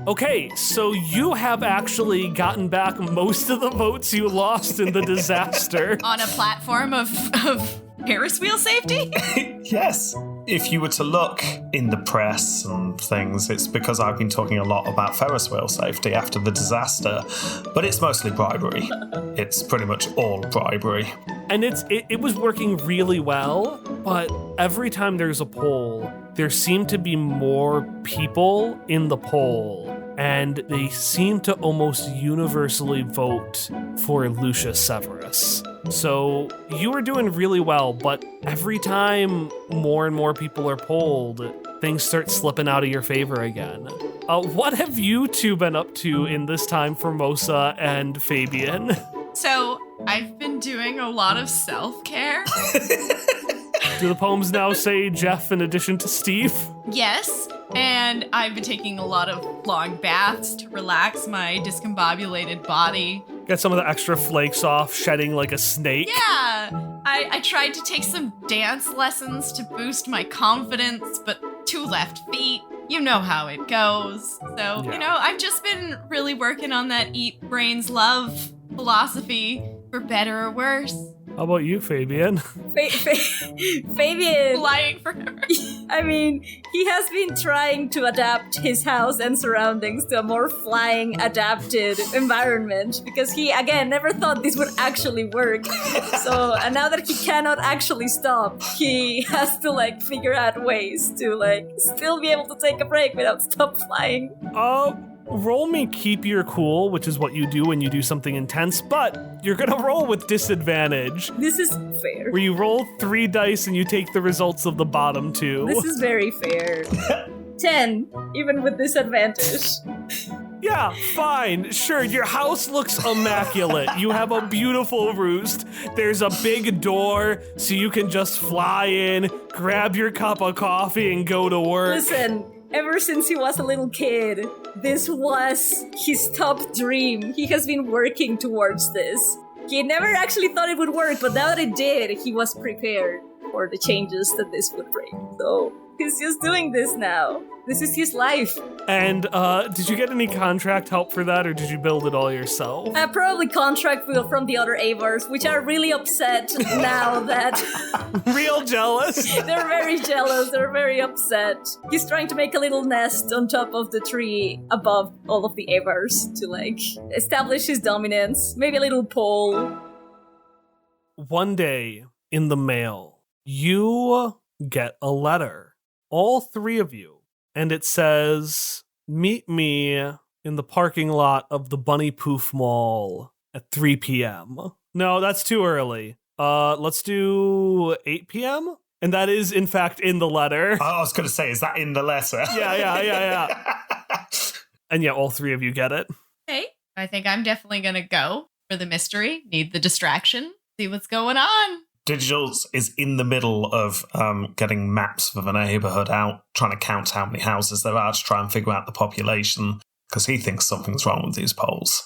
Okay, so you have actually gotten back most of the votes you lost in the disaster. On a platform of Ferris wheel safety? Yes. If you were to look in the press and things, it's because I've been talking a lot about Ferris wheel safety after the disaster, but it's mostly bribery. It's pretty much all bribery. And it was working really well, but every time there's a poll, there seem to be more people in the poll, and they seem to almost universally vote for Lucius Severus. So you were doing really well, but every time more and more people are polled, things start slipping out of your favor again. What have you 2 been up to in this time, Formosa and Fabian? So I've been doing a lot of self-care. Do the poems now say Jeff in addition to Steve? Yes, and I've been taking a lot of long baths to relax my discombobulated body. Get some of the extra flakes off, shedding like a snake. Yeah, I tried to take some dance lessons to boost my confidence, but 2 left feet. You know how it goes. So, Yeah. I've just been really working on that eat, brains, love philosophy, for better or worse. How about you, Fabian? Fabian, Flying forever. I mean, he has been trying to adapt his house and surroundings to a more flying, adapted environment because he, again, never thought this would actually work. So, and now that he cannot actually stop, he has to, figure out ways to, still be able to take a break without stop flying. roll me keep your cool, which is what you do when you do something intense, but you're gonna roll with disadvantage. This is fair. Where you roll 3 dice and you take the results of the bottom 2. This is very fair. 10, even with disadvantage. Yeah, fine. Sure, your house looks immaculate. You have a beautiful roost. There's a big door so you can just fly in, grab your cup of coffee, and go to work. Listen, ever since he was a little kid, this was his top dream. He has been working towards this. He never actually thought it would work, but now that it did, he was prepared for the changes that this would bring. So he's just doing this now. This is his life. And did you get any contract help for that, or did you build it all yourself? Probably contract from the other Avars, which are really upset now that... Real jealous. They're very jealous. They're very upset. He's trying to make a little nest on top of the tree above all of the Avars to, like, establish his dominance. Maybe a little pole. One day in the mail, you get a letter. All 3 of you. And it says, meet me in the parking lot of the Bunny Poof Mall at 3 p.m. No, that's too early. Let's do 8 p.m.? And that is, in fact, in the letter. I was going to say, is that in the letter? Yeah. And yeah, all 3 of you get it. Hey, I think I'm definitely going to go for the mystery, need the distraction, see what's going on. Digitals is in the middle of getting maps of a neighborhood out, trying to count how many houses there are to try and figure out the population, because he thinks something's wrong with these polls.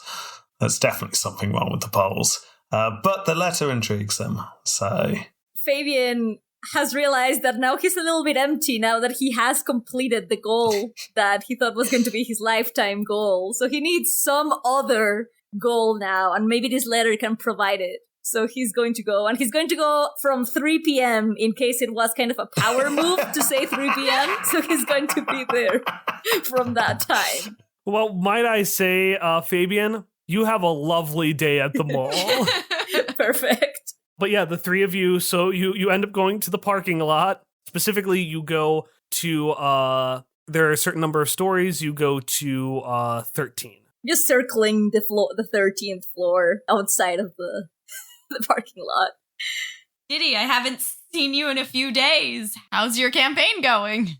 There's definitely something wrong with the polls. But the letter intrigues him, so... Fabian has realized that now he's a little bit empty now that he has completed the goal that he thought was going to be his lifetime goal. So he needs some other goal now, and maybe this letter can provide it. So he's going to go, and he's going to go from 3 p.m. in case it was kind of a power move to say 3 p.m. So he's going to be there from that time. Well, might I say, Fabian, you have a lovely day at the mall. Perfect. But yeah, the 3 of you, so you end up going to the parking lot. Specifically, you go to, there are a certain number of stories. You go to 13. Just circling the 13th floor outside of the parking lot. Diddy, I haven't seen you in a few days. How's your campaign going?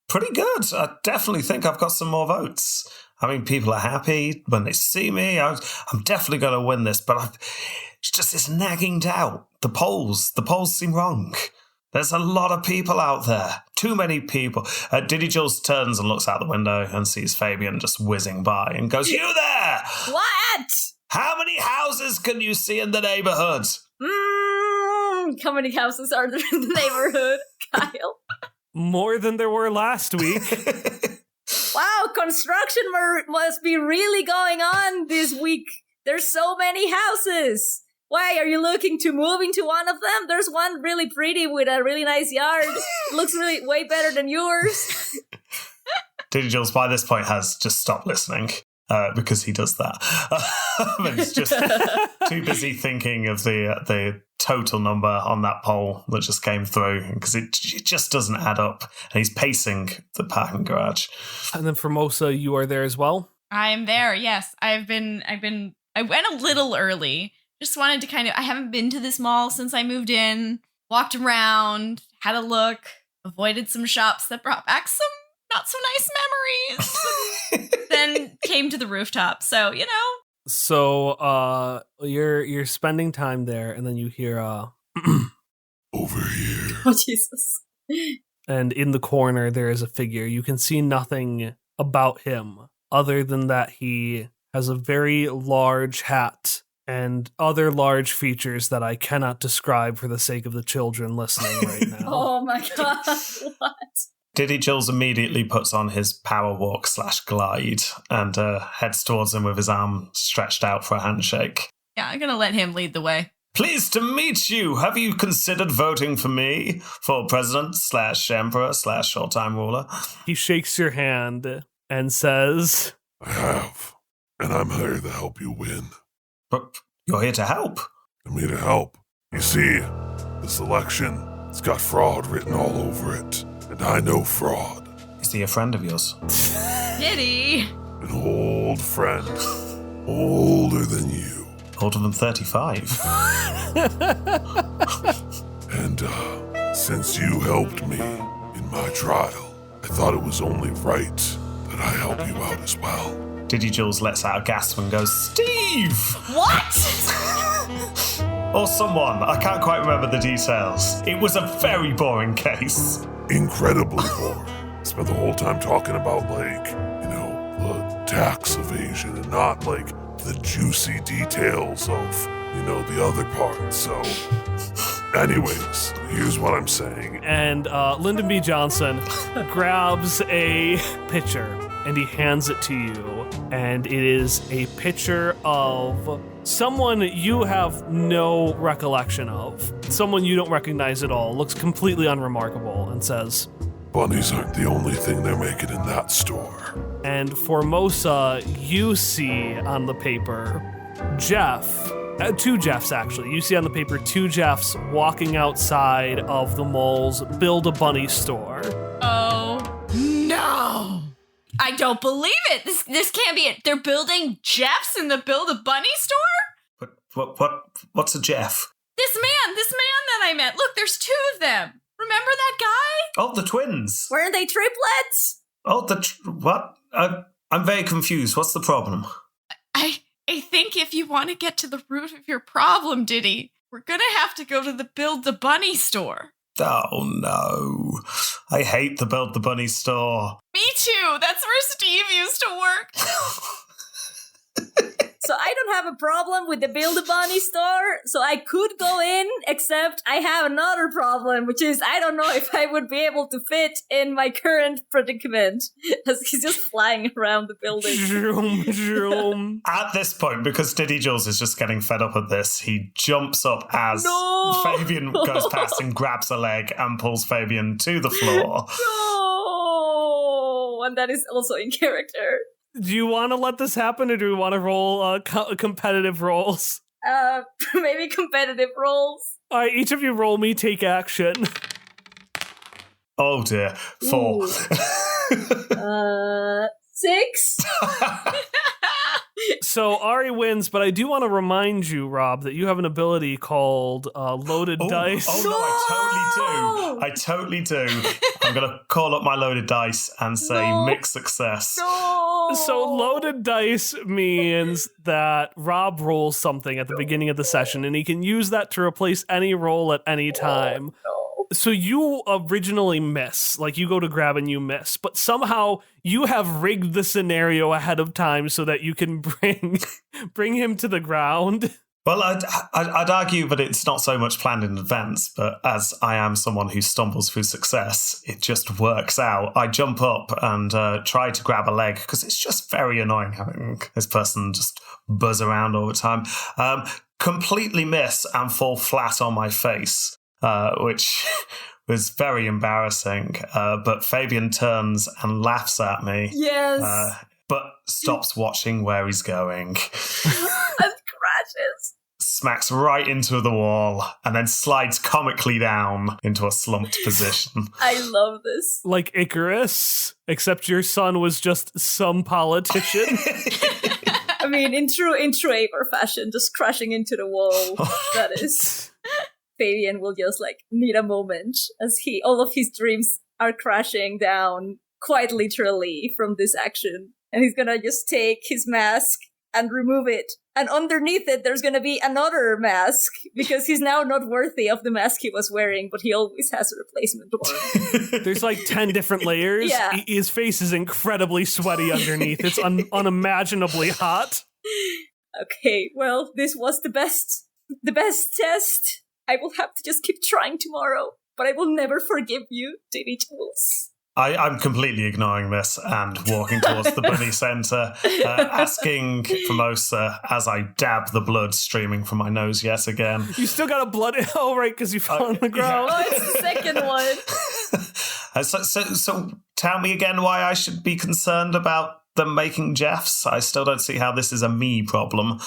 Pretty good. I definitely think I've got some more votes. I mean, people are happy when they see me. I'm definitely going to win this, but it's just this nagging doubt. The polls seem wrong. There's a lot of people out there. Too many people. Diddy Jules turns and looks out the window and sees Fabian just whizzing by and goes, "You there! What? How many houses can you see in the neighborhood?" How many houses are there in the neighborhood, Kyle? More than there were last week. Wow, construction must be really going on this week. There's so many houses. Why, are you looking to move into one of them? There's one really pretty with a really nice yard. It looks really way better than yours. Diddy Jules by this point has just stopped listening. Because he does that. But he's just too busy thinking of the total number on that poll that just came through, because it just doesn't add up. And he's pacing the parking garage. And then Formosa, you are there as well? I'm there, yes. I went a little early. Just wanted to I haven't been to this mall since I moved in. Walked around, had a look, avoided some shops that brought back some not so nice memories. Then came to the rooftop. So, you know. So, you're spending time there, and then you hear, over here. Oh, Jesus. And in the corner, there is a figure. You can see nothing about him, other than that he has a very large hat and other large features that I cannot describe for the sake of the children listening right now. Oh my god, what? Diddy Jules immediately puts on his power walk / glide and heads towards him with his arm stretched out for a handshake. Yeah, I'm going to let him lead the way. Pleased to meet you. Have you considered voting for me for president / emperor / all-time ruler? He shakes your hand and says, I have, and I'm here to help you win. But you're here to help. I'm here to help. You see, this election, it's got fraud written all over it. And I know fraud. Is he a friend of yours? Diddy! An old friend. Older than you. Older than 35. And since you helped me in my trial, I thought it was only right that I help you out as well. Diddy Jules lets out a gasp and goes, Steve! What? Or someone. I can't quite remember the details. It was a very boring case. Incredibly boring. Spent the whole time talking about, the tax evasion and not, the juicy details of, the other part. So, anyways, here's what I'm saying. And Lyndon B. Johnson grabs a pitcher and he hands it to you. And it is a picture of someone you have no recollection of. Someone you don't recognize at all. Looks completely unremarkable and says, Bunnies aren't the only thing they're making in that store. And Formosa, you see on the paper Jeff, two Jeffs actually. You see on the paper two Jeffs walking outside of the mall's Build-A-Bunny store. Oh, no! I don't believe it! This can't be it. They're building Jeffs in the Build-A-Bunny store? What's a Jeff? This man that I met. Look, there's two of them. Remember that guy? Oh, the twins. Weren't they triplets? Oh, what? I'm very confused. What's the problem? I think if you want to get to the root of your problem, Diddy, we're gonna have to go to the Build-A-Bunny store. Oh, no. I hate the Build the Bunny store. Me too. That's where Steve used to work. So I don't have a problem with the Build-A-Bunny store, so I could go in, except I have another problem, which is I don't know if I would be able to fit in my current predicament, as he's just flying around the building. Zoom, zoom. At this point, because Diddy Jules is just getting fed up with this, he jumps up as Fabian goes past and grabs a leg and pulls Fabian to the floor. No! And that is also in character. Do you want to let this happen, or do we want to roll competitive rolls? Maybe competitive rolls. All right, each of you roll me take action. Oh dear. 4. 6? So Ari wins, but I do want to remind you, Rob, that you have an ability called Loaded Dice. Oh, no, I totally do. I'm going to call up my Loaded Dice and say mixed success. So Loaded Dice means that Rob rolls something at the beginning of the session, and he can use that to replace any roll at any time. So you originally miss, you go to grab and you miss, but somehow you have rigged the scenario ahead of time so that you can bring him to the ground. Well, I'd argue that it's not so much planned in advance, but as I am someone who stumbles through success, it just works out. I jump up and try to grab a leg, because it's just very annoying having this person just buzz around all the time. Completely miss and fall flat on my face. Which was very embarrassing. But Fabian turns and laughs at me. Yes. But stops watching where he's going. And crashes. Smacks right into the wall and then slides comically down into a slumped position. I love this. Like Icarus, except your son was just some politician. I mean, in true Aver fashion, just crashing into the wall. That is... Fabian will just need a moment as all of his dreams are crashing down quite literally from this action. And he's gonna just take his mask and remove it. And underneath it, there's gonna be another mask, because he's now not worthy of the mask he was wearing, but he always has a replacement one. There's 10 different layers. Yeah. His face is incredibly sweaty underneath. It's unimaginably hot. Okay, well, this was the best test. I will have to just keep trying tomorrow, but I will never forgive you, Diddy Jules. I'm completely ignoring this and walking towards the bunny centre, asking Formosa as I dab the blood streaming from my nose yet again. You still got a blood... Oh, right, because you fell on the ground. Oh, it's the second one. So tell me again why I should be concerned about them making Jeffs. I still don't see how this is a me problem.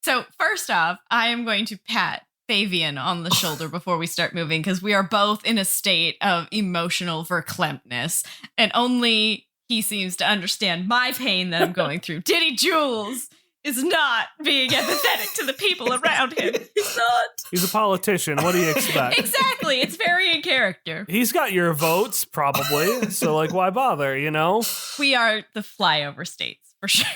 So first off, I am going to pat Fabian on the shoulder before we start moving, because we are both in a state of emotional verklemtness, and only he seems to understand my pain that I'm going through. Diddy Jules is not being empathetic to the people around him. He's not. He's a politician. What do you expect? Exactly. It's very in character. He's got your votes, probably. So, like, why bother, you know? We are the flyover states, for sure.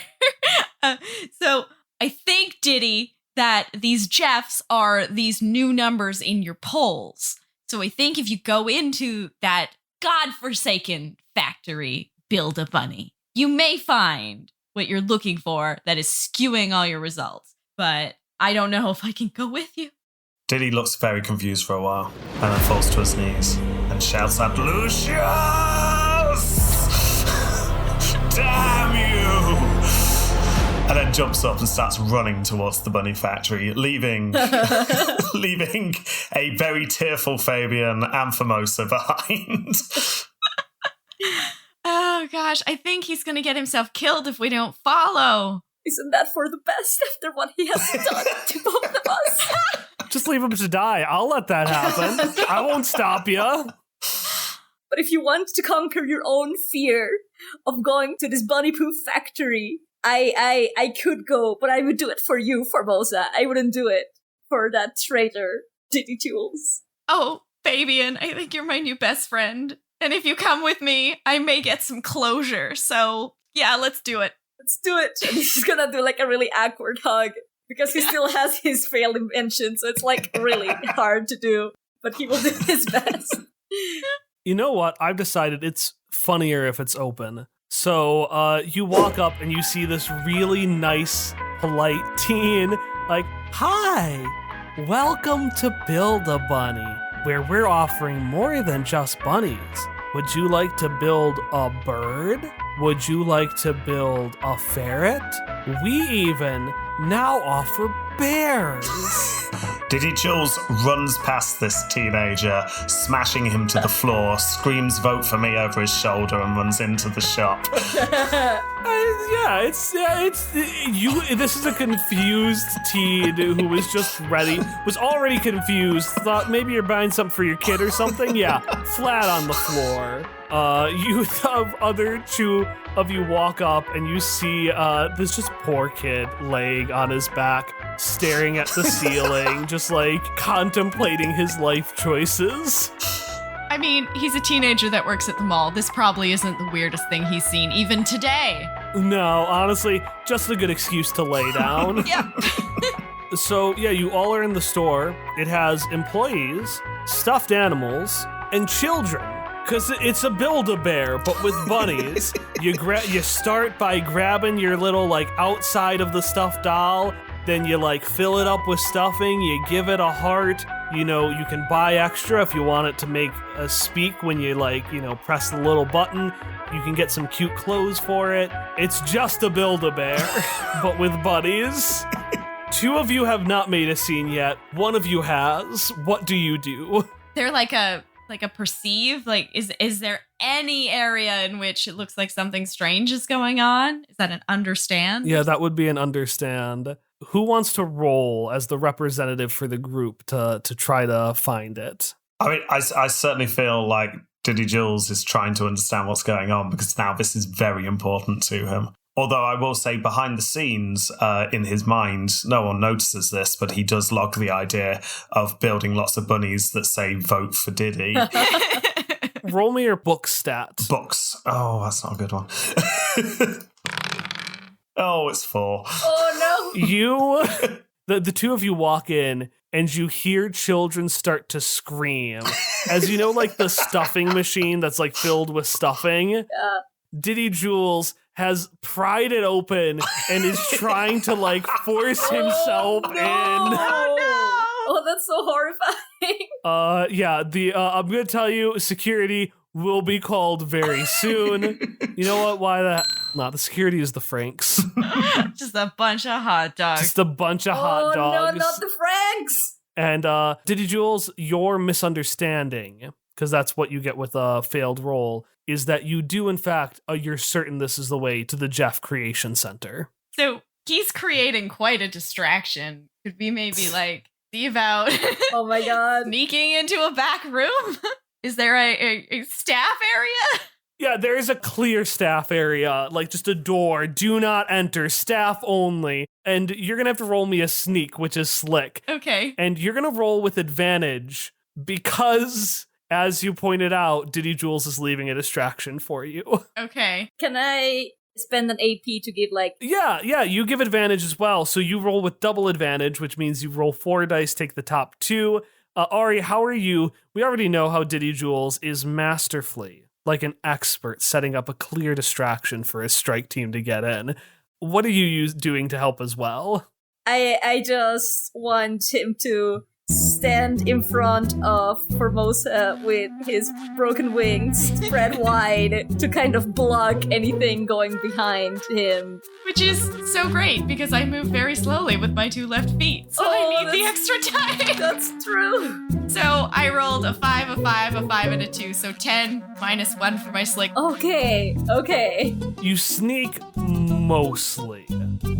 So I think, Diddy, that these Jeffs are these new numbers in your polls. So I think if you go into that godforsaken factory, build a bunny, you may find what you're looking for that is skewing all your results. But I don't know if I can go with you. Diddy looks very confused for a while and then falls to his knees and shouts out, Lucius! Damn you! And then jumps up and starts running towards the bunny factory, leaving a very tearful Fabian and Formosa behind. Oh gosh, I think he's gonna get himself killed if we don't follow. Isn't that for the best after what he has done to both of us? Just leave him to die. I'll let that happen. I won't stop you. But if you want to conquer your own fear of going to this bunny poo factory, I could go, but I would do it for you, Formosa. I wouldn't do it for that traitor, Diddy Jules. Oh, Fabian, I think you're my new best friend. And if you come with me, I may get some closure. So, yeah, let's do it. Let's do it. And he's gonna do like a really awkward hug because he still has his failed invention, so it's like really hard to do. But he will do his best. You know what? I've decided it's funnier if it's open. So you walk up and you see this really nice, polite teen, like, "Hi, welcome to Build-A-Bunny, where we're offering more than just bunnies. Would you like to build a bird? Would you like to build a ferret? We even now offer bears." Diddy Jules runs past this teenager, smashing him to the floor, screams "vote for me" over his shoulder and runs into the shop. This is a confused teen who was just was already confused, thought maybe you're buying something for your kid or something. Yeah, flat on the floor. You have other two of you walk up and you see this just poor kid laying on his back, staring at the ceiling, just like contemplating his life choices. I mean, he's a teenager that works at the mall. This probably isn't the weirdest thing he's seen, even today. No, honestly, just a good excuse to lay down. Yeah. So, yeah, you all are in the store. It has employees, stuffed animals, and children. Because it's a Build-A-Bear, but with bunnies. You start by grabbing your little, like, outside of the stuffed doll. Then you, like, fill it up with stuffing. You give it a heart. You know, you can buy extra if you want it to make a speak when you, like, you know, press the little button. You can get some cute clothes for it. It's just a Build-A-Bear, but with bunnies. Two of you have not made a scene yet. One of you has. What do you do? They're like a perceive? Like, is there any area in which it looks like something strange is going on? Is that an understand? Yeah, that would be an understand. Who wants to roll as the representative for the group to try to find it? I mean, I certainly feel like Diddy Jules is trying to understand what's going on because now this is very important to him. Although I will say behind the scenes, in his mind, no one notices this, but he does log the idea of building lots of bunnies that say "vote for Diddy." Roll me your book stat. Books. Oh, that's not a good one. Oh, it's 4. Oh no! The two of you walk in and you hear children start to scream. As you know, like the stuffing machine that's like filled with stuffing. Yeah. Diddy Jules has pried it open and is trying to like force himself in. Oh, no. Oh, that's so horrifying. Yeah, I'm gonna tell you, security will be called very soon. You know what? Why that? No, the security is the Franks. Just a bunch of hot dogs. Just a bunch of hot dogs. Oh no, not the Franks! And Diddy Jules, your misunderstanding, because that's what you get with a failed roll, is that you do, in fact, you're certain this is the way to the Jeff Creation Center. So he's creating quite a distraction. Could we maybe like see about Oh my god. sneaking into a back room? Is there a staff area? Yeah, there is a clear staff area, like just a door. Do not enter, staff only. And you're going to have to roll me a sneak, which is slick. Okay. And you're going to roll with advantage because, as you pointed out, Diddy Jules is leaving a distraction for you. Okay. Can I spend an AP to give like... Yeah, you give advantage as well. So you roll with double advantage, which means you roll 4 dice, take the top 2. Ari, how are you? We already know how Diddy Jules is masterfully, like an expert, setting up a clear distraction for his strike team to get in. What are you doing to help as well? I just want him to stand in front of Formosa with his broken wings spread wide to kind of block anything going behind him. Which is so great because I move very slowly with my 2 left feet, so I need the extra time. That's true. So I rolled a 5, a 5, a 5, and a 2, so 10 minus 1 for my slick. Okay. You sneak mostly.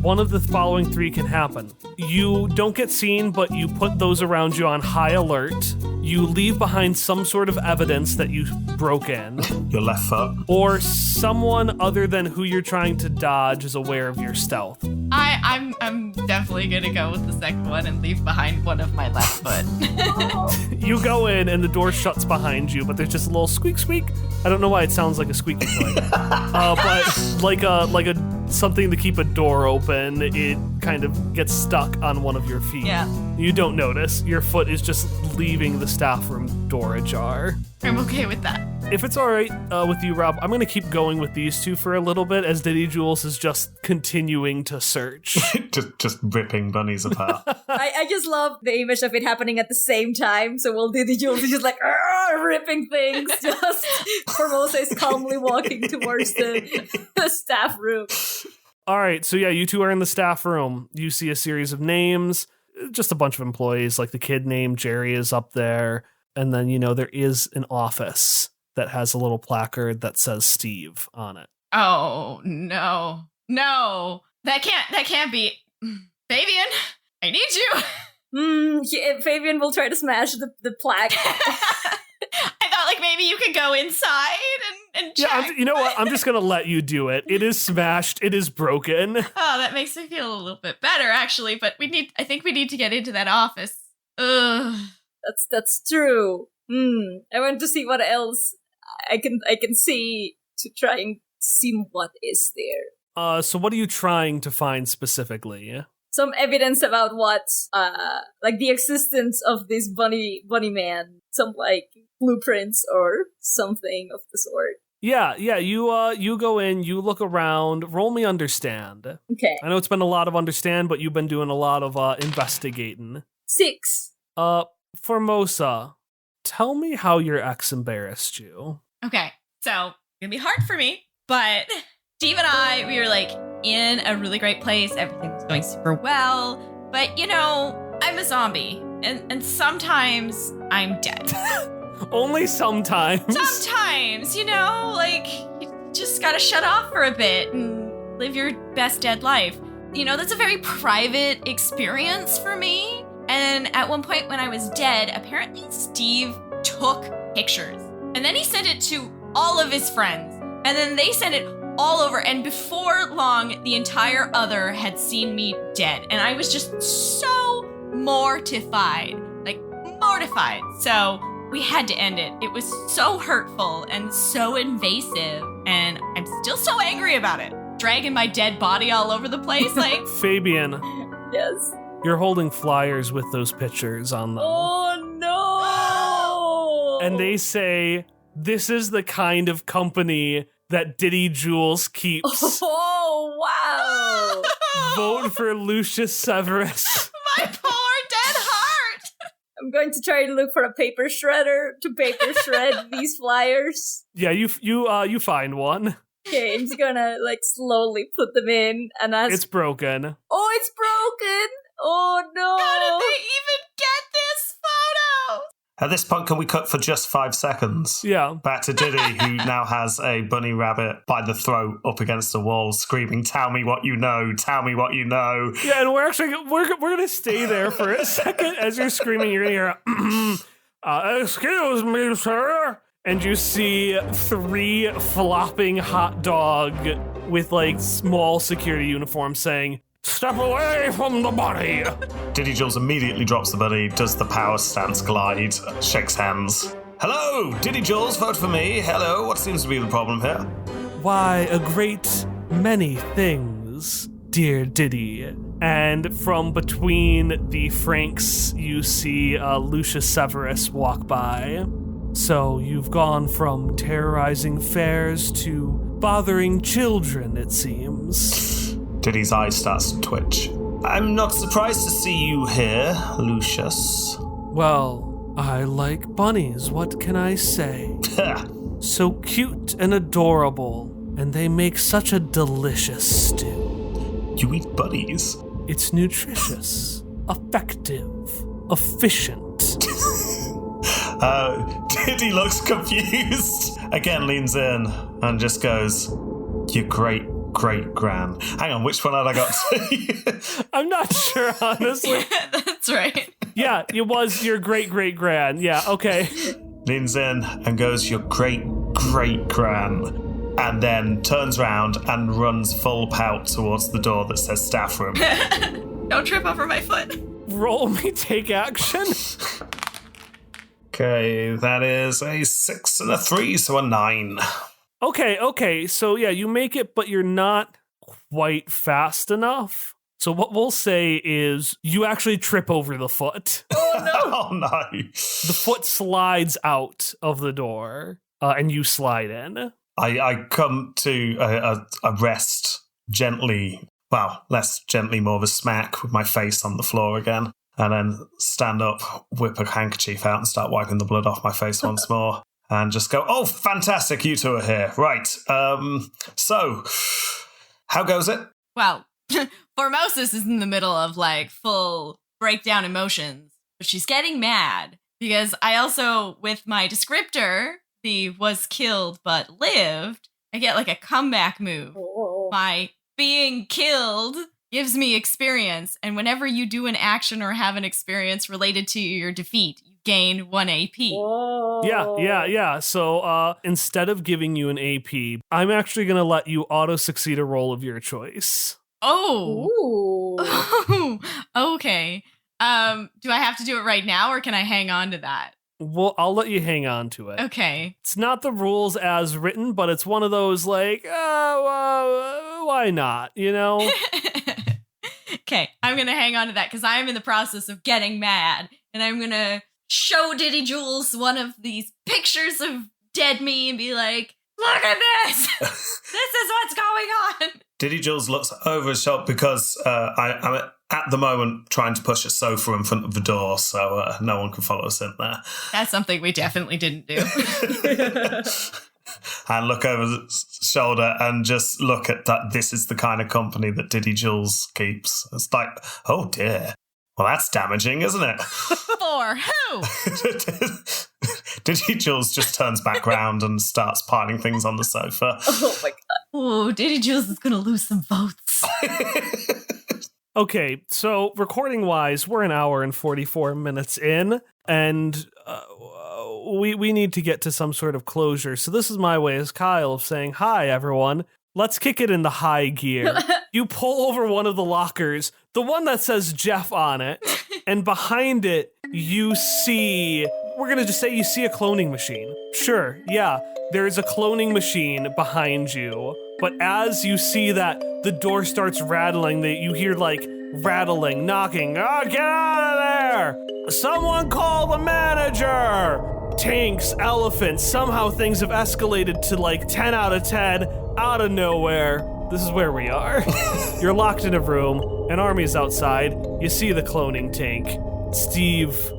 One of the following 3 can happen. You don't get seen, but you put those around you on high alert. You leave behind some sort of evidence that you broke in. Your left foot. Or someone other than who you're trying to dodge is aware of your stealth. I'm definitely gonna go with the second one and leave behind one of my left foot. You go in and the door shuts behind you, but there's just a little squeak squeak. I don't know why it sounds like a squeaky toy. But like a something to keep a door open, it kind of gets stuck on one of your feet. Yeah. You don't notice. Your foot is just leaving the staff room door ajar. I'm okay with that. If it's all right with you, Rob, I'm going to keep going with these 2 for a little bit as Diddy Jules is just continuing to search. just ripping bunnies apart. I just love the image of it happening at the same time. So while Diddy Jules is just like ripping things, just Formosa is calmly walking towards the staff room. All right, so yeah, you 2 are in the staff room. You see a series of names, just a bunch of employees, like the kid named Jerry is up there. And then, there is an office that has a little placard that says Steve on it. Oh, no. No. That can't be. Fabian, I need you. Fabian will try to smash the plaque. I thought like maybe you could go inside and check. Yeah, you know what? I'm just going to let you do it. It is smashed. It is broken. Oh, that makes me feel a little bit better, actually. But I think we need to get into that office. Ugh. That's true. I want to see what else I can see to try and see what is there. So what are you trying to find specifically? Some evidence about what, like the existence of this bunny man. Some like blueprints or something of the sort. Yeah. You go in, you look around. Roll me understand. Okay. I know it's been a lot of understand, but you've been doing a lot of investigating. 6. Formosa, tell me how your ex embarrassed you. Okay, so it's gonna be hard for me, but Steve and I, we were like in a really great place. Everything was going super well, but I'm a zombie, and sometimes I'm dead. Only sometimes. Sometimes, like you just gotta shut off for a bit and live your best dead life. That's a very private experience for me. And at one point when I was dead, apparently Steve took pictures. And then he sent it to all of his friends. And then they sent it all over. And before long, the entire other had seen me dead. And I was just so mortified. Like, mortified. So we had to end it. It was so hurtful and so invasive. And I'm still so angry about it. Dragging my dead body all over the place. Like, Fabian. Yes. You're holding flyers with those pictures on them. Oh no! And they say, this is the kind of company that Diddy Jules keeps. Oh, wow! Vote for Lucius Severus. My poor dead heart! I'm going to try to look for a paper shredder to paper shred these flyers. Yeah, you find one. Okay, I'm just gonna slowly put them in and ask. It's broken. Oh, it's broken! Oh no! How did they even get this photo? At this point, can we cut for just 5 seconds? Yeah. Back to Diddy, who now has a bunny rabbit by the throat up against the wall, screaming, "Tell me what you know! Tell me what you know!" Yeah, and we're gonna stay there for a second as you're screaming. You're gonna hear, "Excuse me, sir." and you see 3 flopping hot dog with like small security uniforms saying, "Step away from the bunny." Diddy Jules immediately drops the bunny, does the power stance glide, shakes hands. Hello, Diddy Jules, vote for me. Hello, what seems to be the problem here? Why, a great many things, dear Diddy. And from between the Franks, you see Lucius Severus walk by. So you've gone from terrorizing fairs to bothering children, it seems. Diddy's eye starts to twitch. I'm not surprised to see you here, Lucius. Well, I like bunnies, what can I say? So cute and adorable, and they make such a delicious stew. You eat bunnies? It's nutritious, effective, efficient. Diddy looks confused. Again leans in and just goes, "Your great-great-gran." Hang on, which one had I got to? I'm not sure, honestly. That's right. Yeah, it was your great-great-gran. Yeah, okay. Leans in and goes, "Your great-great-gran." And then turns around and runs full pout towards the door that says staff room. Don't trip over my foot. Roll me take action. Okay, that is a 6 and a 3, so a 9. Okay, so yeah, you make it, but you're not quite fast enough. So what we'll say is you actually trip over the foot. Oh no. The foot slides out of the door, and you slide in. I come to a rest gently, well, less gently, more of a smack with my face on the floor again, and then stand up, whip a handkerchief out and start wiping the blood off my face once more, and just go, "Oh, fantastic, you two are here. Right, so, how goes it?" Well, Formosus is in the middle of like full breakdown emotions, but she's getting mad because I also, with my descriptor, the was killed but lived, I get like a comeback move. My being killed gives me experience, and whenever you do an action or have an experience related to your defeat, you gain 1 AP. Yeah. So instead of giving you an AP, I'm actually going to let you auto-succeed a roll of your choice. Oh. Okay. Do I have to do it right now, or can I hang on to that? Well, I'll let you hang on to it. Okay. It's not the rules as written, but it's one of those like, why not, you know? Okay, I'm going to hang on to that because I'm in the process of getting mad, and I'm going to show Diddy Jules one of these pictures of dead me and be like, "Look at this! This is what's going on!" Diddy Jules looks over his shoulder because I'm at the moment trying to push a sofa in front of the door so no one can follow us in there. That's something we definitely didn't do. And look over the shoulder and just look at that. This is the kind of company that Diddy Jules keeps. It's like, oh dear. Well, that's damaging, isn't it? For who? Diddy Jules just turns back round and starts piling things on the sofa. Oh my god. Oh, Diddy Jules is going to lose some votes. Okay, so recording-wise, we're an hour and 44 minutes in, and we need to get to some sort of closure. So this is my way as Kyle of saying, "Hi, everyone. Let's kick it into high gear." You pull over one of the lockers, the one that says Jeff on it, and behind it, you see, we're going to just say you see a cloning machine. Sure, yeah, there is a cloning machine behind you. But as you see that, the door starts rattling. You hear like rattling, knocking. "Oh, get out of there! Someone call the manager!" Tanks, elephants, somehow things have escalated to like 10 out of 10, out of nowhere. This is where we are. You're locked in a room, an army's outside, you see the cloning tank. Steve,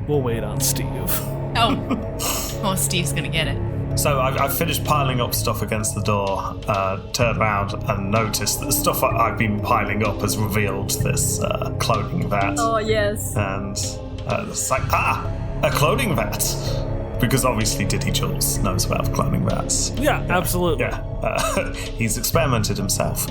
we'll wait on Steve. Oh, Steve's gonna get it. So I've finished piling up stuff against the door, turned around and noticed that the stuff I've been piling up has revealed this cloning vat. Oh, yes. And it's like, a cloning vat. Because obviously Diddy Jules knows about cloning vats. Yeah, absolutely. Yeah, he's experimented himself.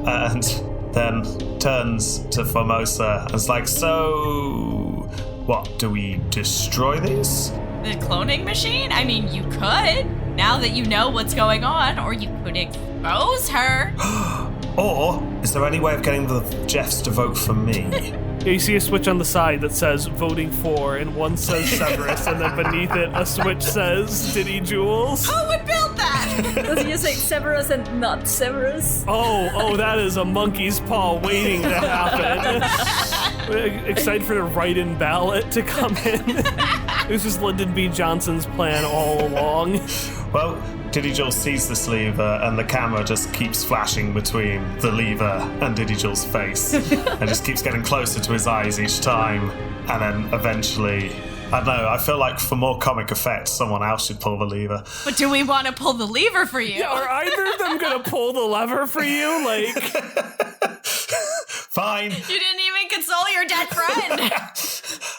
And then turns to Formosa and is like, "So, what, do we destroy these?" the cloning machine? I mean, you could, now that you know what's going on, or you could expose her. Or is there any way of getting the Jeffs to vote for me? Yeah, you see a switch on the side that says voting for, and one says Severus, and then beneath it, a switch says Diddy Jules. Who would build that? Does he just say Severus and not Severus? Oh, that is a monkey's paw waiting to happen. Excited for the write-in ballot to come in. This was Lyndon B. Johnson's plan all along. Well, Diddy Jules sees this lever, and the camera just keeps flashing between the lever and Diddy Jules' face, and just keeps getting closer to his eyes each time. And then eventually, I don't know, I feel like for more comic effect, someone else should pull the lever. But do we want to pull the lever for you? Yeah, are either of them gonna pull the lever for you? Like, Fine. You didn't even console your dead friend.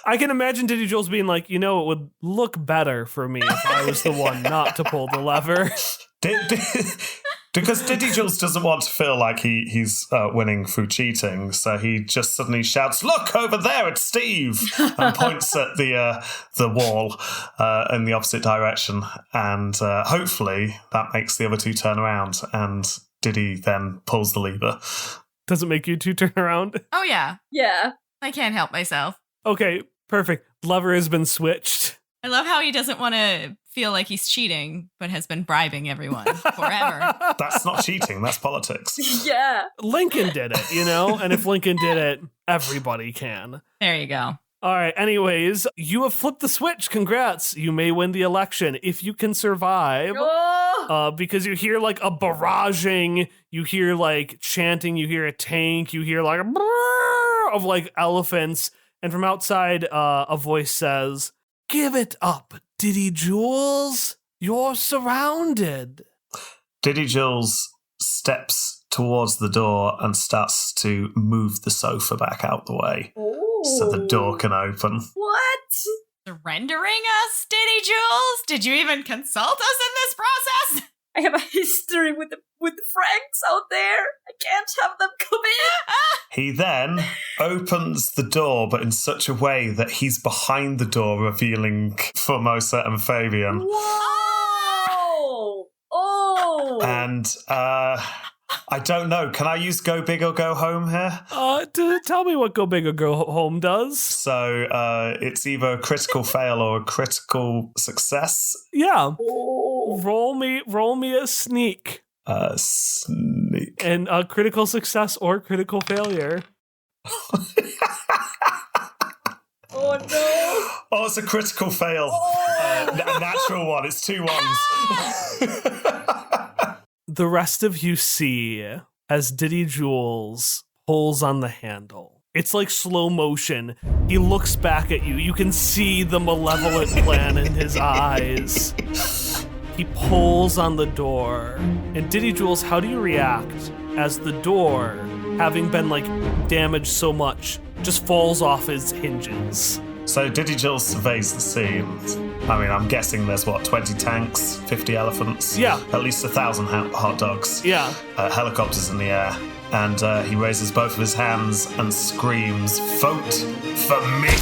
I can imagine Diddy Jules being like, it would look better for me if I was the one not to pull the lever. Because Diddy Jules doesn't want to feel like he's winning through cheating, so he just suddenly shouts, "Look over there, it's Steve!" and points at the wall in the opposite direction, and hopefully that makes the other two turn around, and Diddy then pulls the lever. Does it make you two turn around? Oh, yeah. Yeah. I can't help myself. Okay, perfect. Lever has been switched. I love how he doesn't want to feel like he's cheating, but has been bribing everyone forever. That's not cheating, that's politics. Yeah. Lincoln did it, and if Lincoln did it, everybody can. There you go. All right, anyways, you have flipped the switch. Congrats. You may win the election if you can survive. Oh! Because you hear like a barraging, you hear like chanting, you hear a tank, you hear like a brrr of like elephants. And from outside, a voice says, "Give it up, Diddy Jules. You're surrounded." Diddy Jules steps towards the door and starts to move the sofa back out the way so the door can open. What? Surrendering us, Diddy Jules? Did you even consult us in this process? I have a history with the Franks out there. I can't have them come in. He then opens the door, but in such a way that he's behind the door, revealing Formosa and Fabian. Whoa! Oh! And I don't know. Can I use Go Big or Go Home here? Tell me what Go Big or Go Home does. So it's either a critical fail or a critical success. Yeah. Oh. Roll me a sneak. Sneak. And a critical success or critical failure. Oh no! Oh, it's a critical fail. A natural one. It's 2 ones. The rest of you see as Diddy Jules pulls on the handle. It's like slow motion. He looks back at you. You can see the malevolent plan in his eyes. He pulls on the door. And Diddy Jules, how do you react as the door, having been damaged so much, just falls off its hinges? So Diddy Jules surveys the scene. I mean, I'm guessing there's 20 tanks, 50 elephants? Yeah. At least 1,000 hot dogs. Yeah. Helicopters in the air. And he raises both of his hands and screams, "Vote for me!"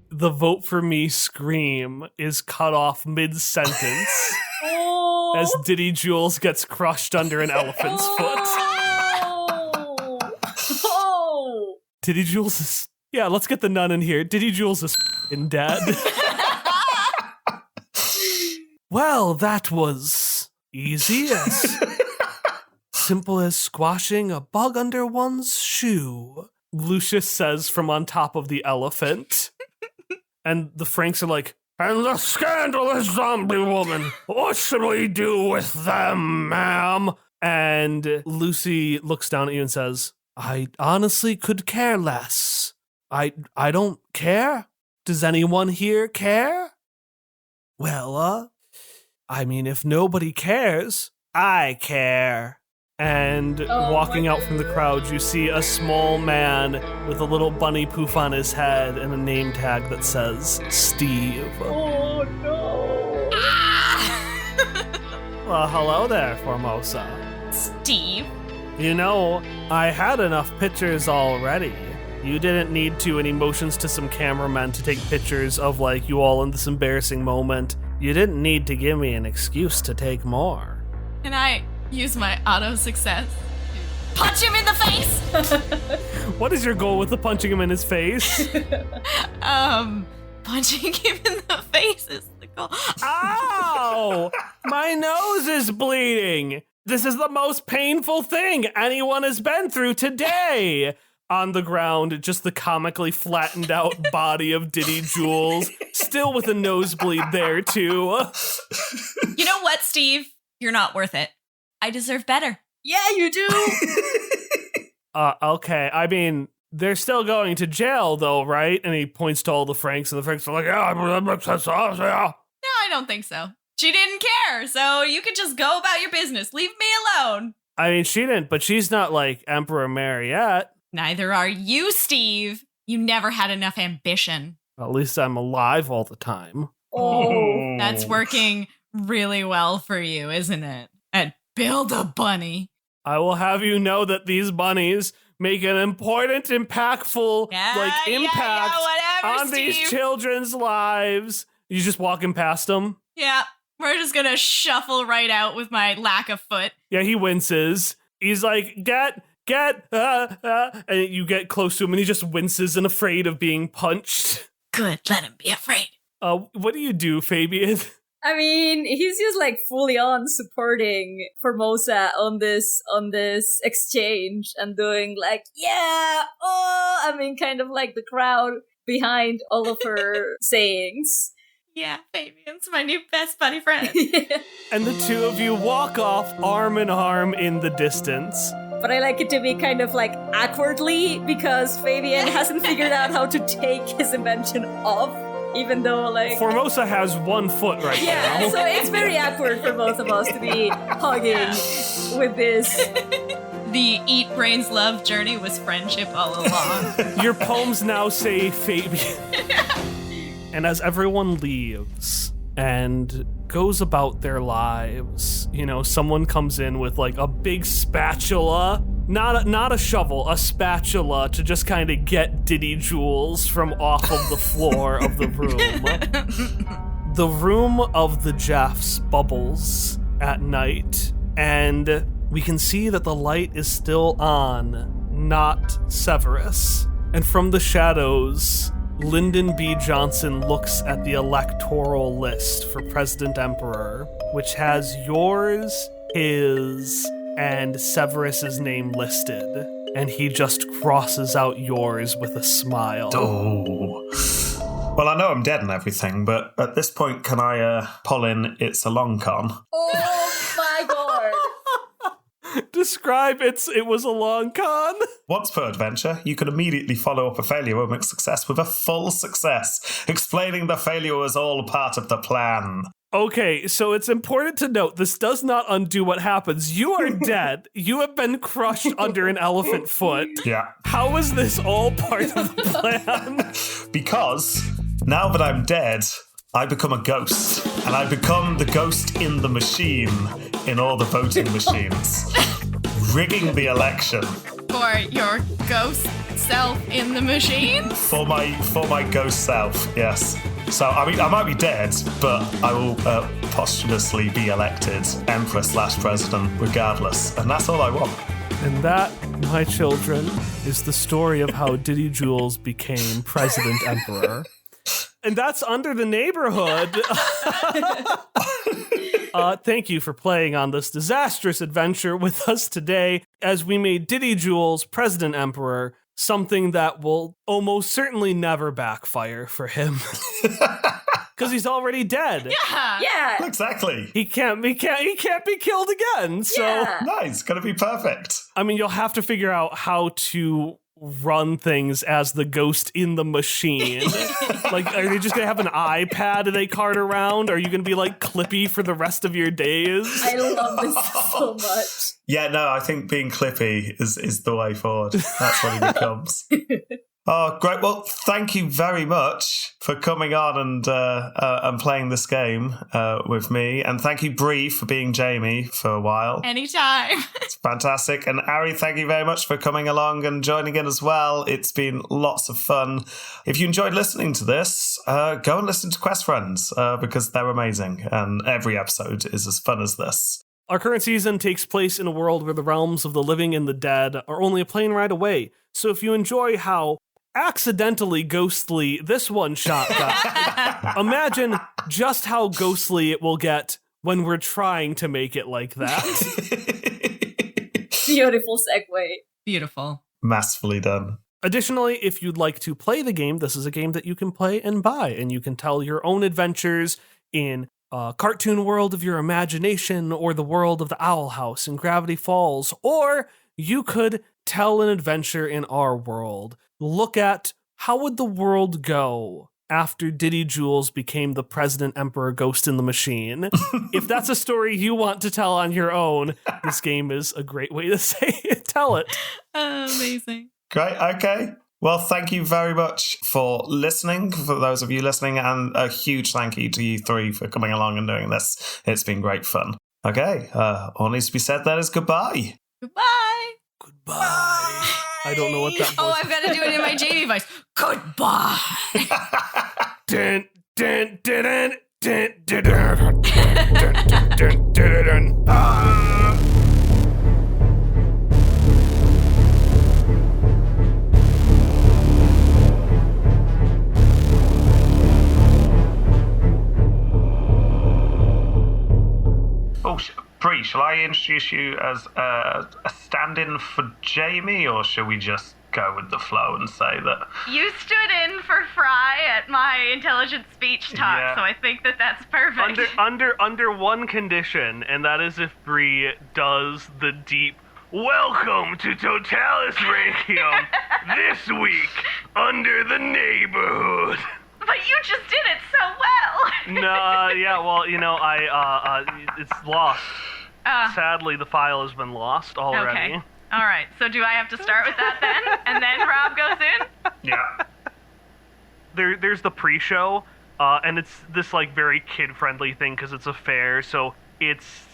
The "vote for me" scream is cut off mid-sentence Oh! as Diddy Jules gets crushed under an elephant's foot. Oh! Oh! Diddy Jules is... Yeah, let's get the nun in here. Diddy Jules is f***ing dead. Well, that was easy as simple as squashing a bug under one's shoe, Lucius says from on top of the elephant. And the Franks are like, "And the scandalous zombie woman, what should we do with them, ma'am?" And Lucy looks down at you and says, "I honestly could care less. I don't care. Does anyone here care?" Well, I mean, if nobody cares, I care. And walking out from the crowd, you see a small man with a little bunny poof on his head and a name tag that says Steve. Oh no! Well, hello there, Formosa. Steve? I had enough pictures already. You didn't need to, and he motions to some cameramen to take pictures of, like, you all in this embarrassing moment. You didn't need to give me an excuse to take more. Can I use my auto success to punch him in the face? What is your goal with the punching him in his face? Punching him in the face is the goal. Ow! My nose is bleeding. This is the most painful thing anyone has been through today. On the ground, just the comically flattened out body of Diddy Jules, still with a nosebleed there, too. You know what, Steve? You're not worth it. I deserve better. Yeah, you do. Okay. I mean, they're still going to jail, though, right? And he points to all the Franks, and the Franks are like, yeah, that makes sense. Yeah. No, I don't think so. She didn't care, so you could just go about your business. Leave me alone. I mean, she didn't, but she's not like Emperor Mariette. Neither are you, Steve. You never had enough ambition. At least I'm alive all the time. Oh. That's working really well for you, isn't it? And build a bunny. I will have you know that these bunnies make an important, impactful, impact whatever, on Steve. these children's lives. You just walking past them? Yeah, we're just gonna shuffle right out with my lack of foot. Yeah, he winces. He's like, get, and you get close to him and he just winces and afraid of being punched. Good, let him be afraid. What do you do, Fabian? I mean, he's just like fully on supporting Formosa on this exchange and doing like, yeah, oh, I mean, kind of like the crowd behind all of her sayings. Yeah, Fabian's my new best buddy friend. And the two of you walk off arm in arm in the distance. But I like it to be kind of like awkwardly because Fabian hasn't figured out how to take his invention off, even though like... Formosa has 1 foot right now. Yeah, so it's very awkward for both of us to be hugging with this. The Eat Brains Love journey was friendship all along. Your poems now say Fabian. And as everyone leaves and goes about their lives, you know, someone comes in with like a big spatula, not a shovel, a spatula to just kind of get Diddy Jules from off of the floor of the room. The room of the Jeffs bubbles at night, and we can see that the light is still on, not Severus. And from the shadows, Lyndon B. Johnson looks at the electoral list for President Emperor, which has yours, his, and Severus's name listed. And he just crosses out yours with a smile. Oh. Well, I know I'm dead and everything, but at this point, can I pull in It's a Long Con? Oh my god. Describe it was a long con. Once per adventure, you can immediately follow up a failure or make success with a full success, explaining the failure was all part of the plan. Okay, so it's important to note this does not undo what happens. You are dead. You have been crushed under an elephant foot. Yeah. How is this all part of the plan? Because now that I'm dead, I become a ghost, and I become the ghost in the machine in all the voting machines, rigging the election. For your ghost self in the machine? For my ghost self, yes. So, I mean, I might be dead, but I will posthumously be elected Emperor/President regardless, and that's all I want. And that, my children, is the story of how Diddy Jules became President Emperor. And that's Under the Neighborhood. Thank you for playing on this disastrous adventure with us today as we made Diddy Jules President Emperor, something that will almost certainly never backfire for him. Because he's already dead. Yeah. Exactly. He can't be killed again. So Yeah. Nice, gonna be perfect. I mean, you'll have to figure out how to run things as the ghost in the machine. Like, are they just gonna have an iPad they cart around? Are you gonna be like Clippy for the rest of your days? I love this so much. Yeah, no, I think being Clippy is the way forward. That's what he becomes. Oh, great. Well, thank you very much for coming on and playing this game with me. And thank you, Bree, for being Jamie for a while. Anytime. It's fantastic. And Ari, thank you very much for coming along and joining in as well. It's been lots of fun. If you enjoyed listening to this, go and listen to Quest Friends because they're amazing. And every episode is as fun as this. Our current season takes place in a world where the realms of the living and the dead are only a plane ride away. So if you enjoy how accidentally ghostly this one shot got, imagine just how ghostly it will get when we're trying to make it like that. Beautiful segue. Beautiful. Masterfully done. Additionally, if you'd like to play the game, this is a game that you can play and buy, and you can tell your own adventures in a cartoon world of your imagination, or the world of the Owl House in Gravity Falls, or you could tell an adventure in our world. Look at how would the world go after Diddy Jules became the President Emperor Ghost in the Machine. If that's a story you want to tell on your own, this game is a great way to say it. Tell it. Amazing. Great. Okay. Well, thank you very much for listening, for those of you listening, and a huge thank you to you three for coming along and doing this. It's been great fun. Okay. All needs to be said then is goodbye. Goodbye. Goodbye. I don't know what that voice Oh, I've got to do it in my Jamie voice. Goodbye. Dun, dun, dun, dun, dun, dun, dun, dun, dun, dun, dun. Ah! Oh, Bree, shall I introduce you as a stand-in for Jamie, or shall we just go with the flow and say that... You stood in for Fry at my intelligent speech talk, Yeah. so I think that that's perfect. Under one condition, and that is if Bree does the deep "Welcome to Totalus Rankium this week under the neighborhood." But you just did it so well. No, yeah, well, you know, it's lost. Sadly, the file has been lost already. Okay. All right. So do I have to start with that then? And then Rob goes in? Yeah. There's the pre-show, and it's this like very kid-friendly thing because it's a fair. So it's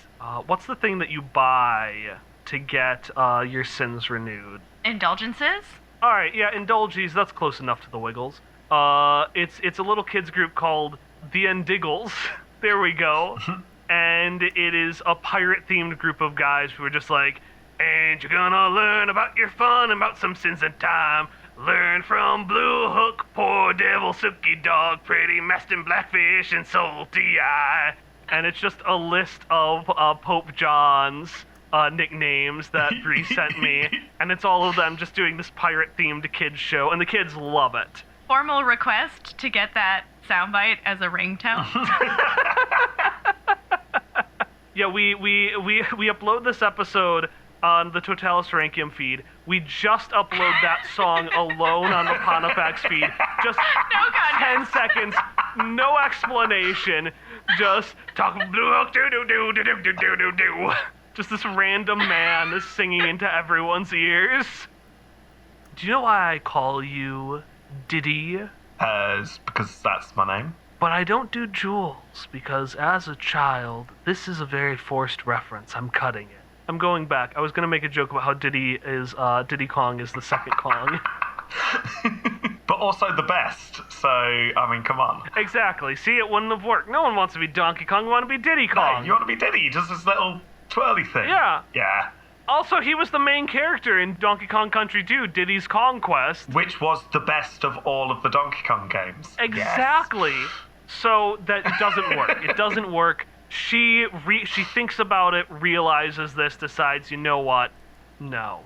what's the thing that you buy to get your sins renewed? Indulgences? All right, yeah, indulges. That's close enough to the Wiggles. It's a little kids group called the Endiggles. There we go. And it is a pirate-themed group of guys who are just like, and you're gonna learn about your fun, about some sins and time. Learn from Blue Hook, Poor Devil, Silky Dog, Pretty Mastin, Blackfish, and Salty Eye. And it's just a list of Pope John's nicknames that Bree sent me. And it's all of them just doing this pirate-themed kids show, and the kids love it. Formal request to get that soundbite as a ringtone. Yeah, we upload this episode on the Totalus Rankium feed. We just upload that song alone on the Pontifacts feed. Just No 10 seconds, no explanation. Just talking blue hook, do do do do do do do do. Just this random man is singing into everyone's ears. Do you know why I call you Diddy? Because that's my name. But I don't do Jules, because as a child, this is a very forced reference. I'm cutting it. I'm going back. I was going to make a joke about how Diddy Kong is the second Kong. But also the best, so, I mean, come on. Exactly. See, it wouldn't have worked. No one wants to be Donkey Kong. You want to be Diddy Kong. No, you want to be Diddy, just this little twirly thing. Yeah. Yeah. Also, he was the main character in Donkey Kong Country 2, Diddy's Conquest. Which was the best of all of the Donkey Kong games. Exactly. Yes. So that doesn't work. It doesn't work. She thinks about it, realizes this, decides, you know what? No.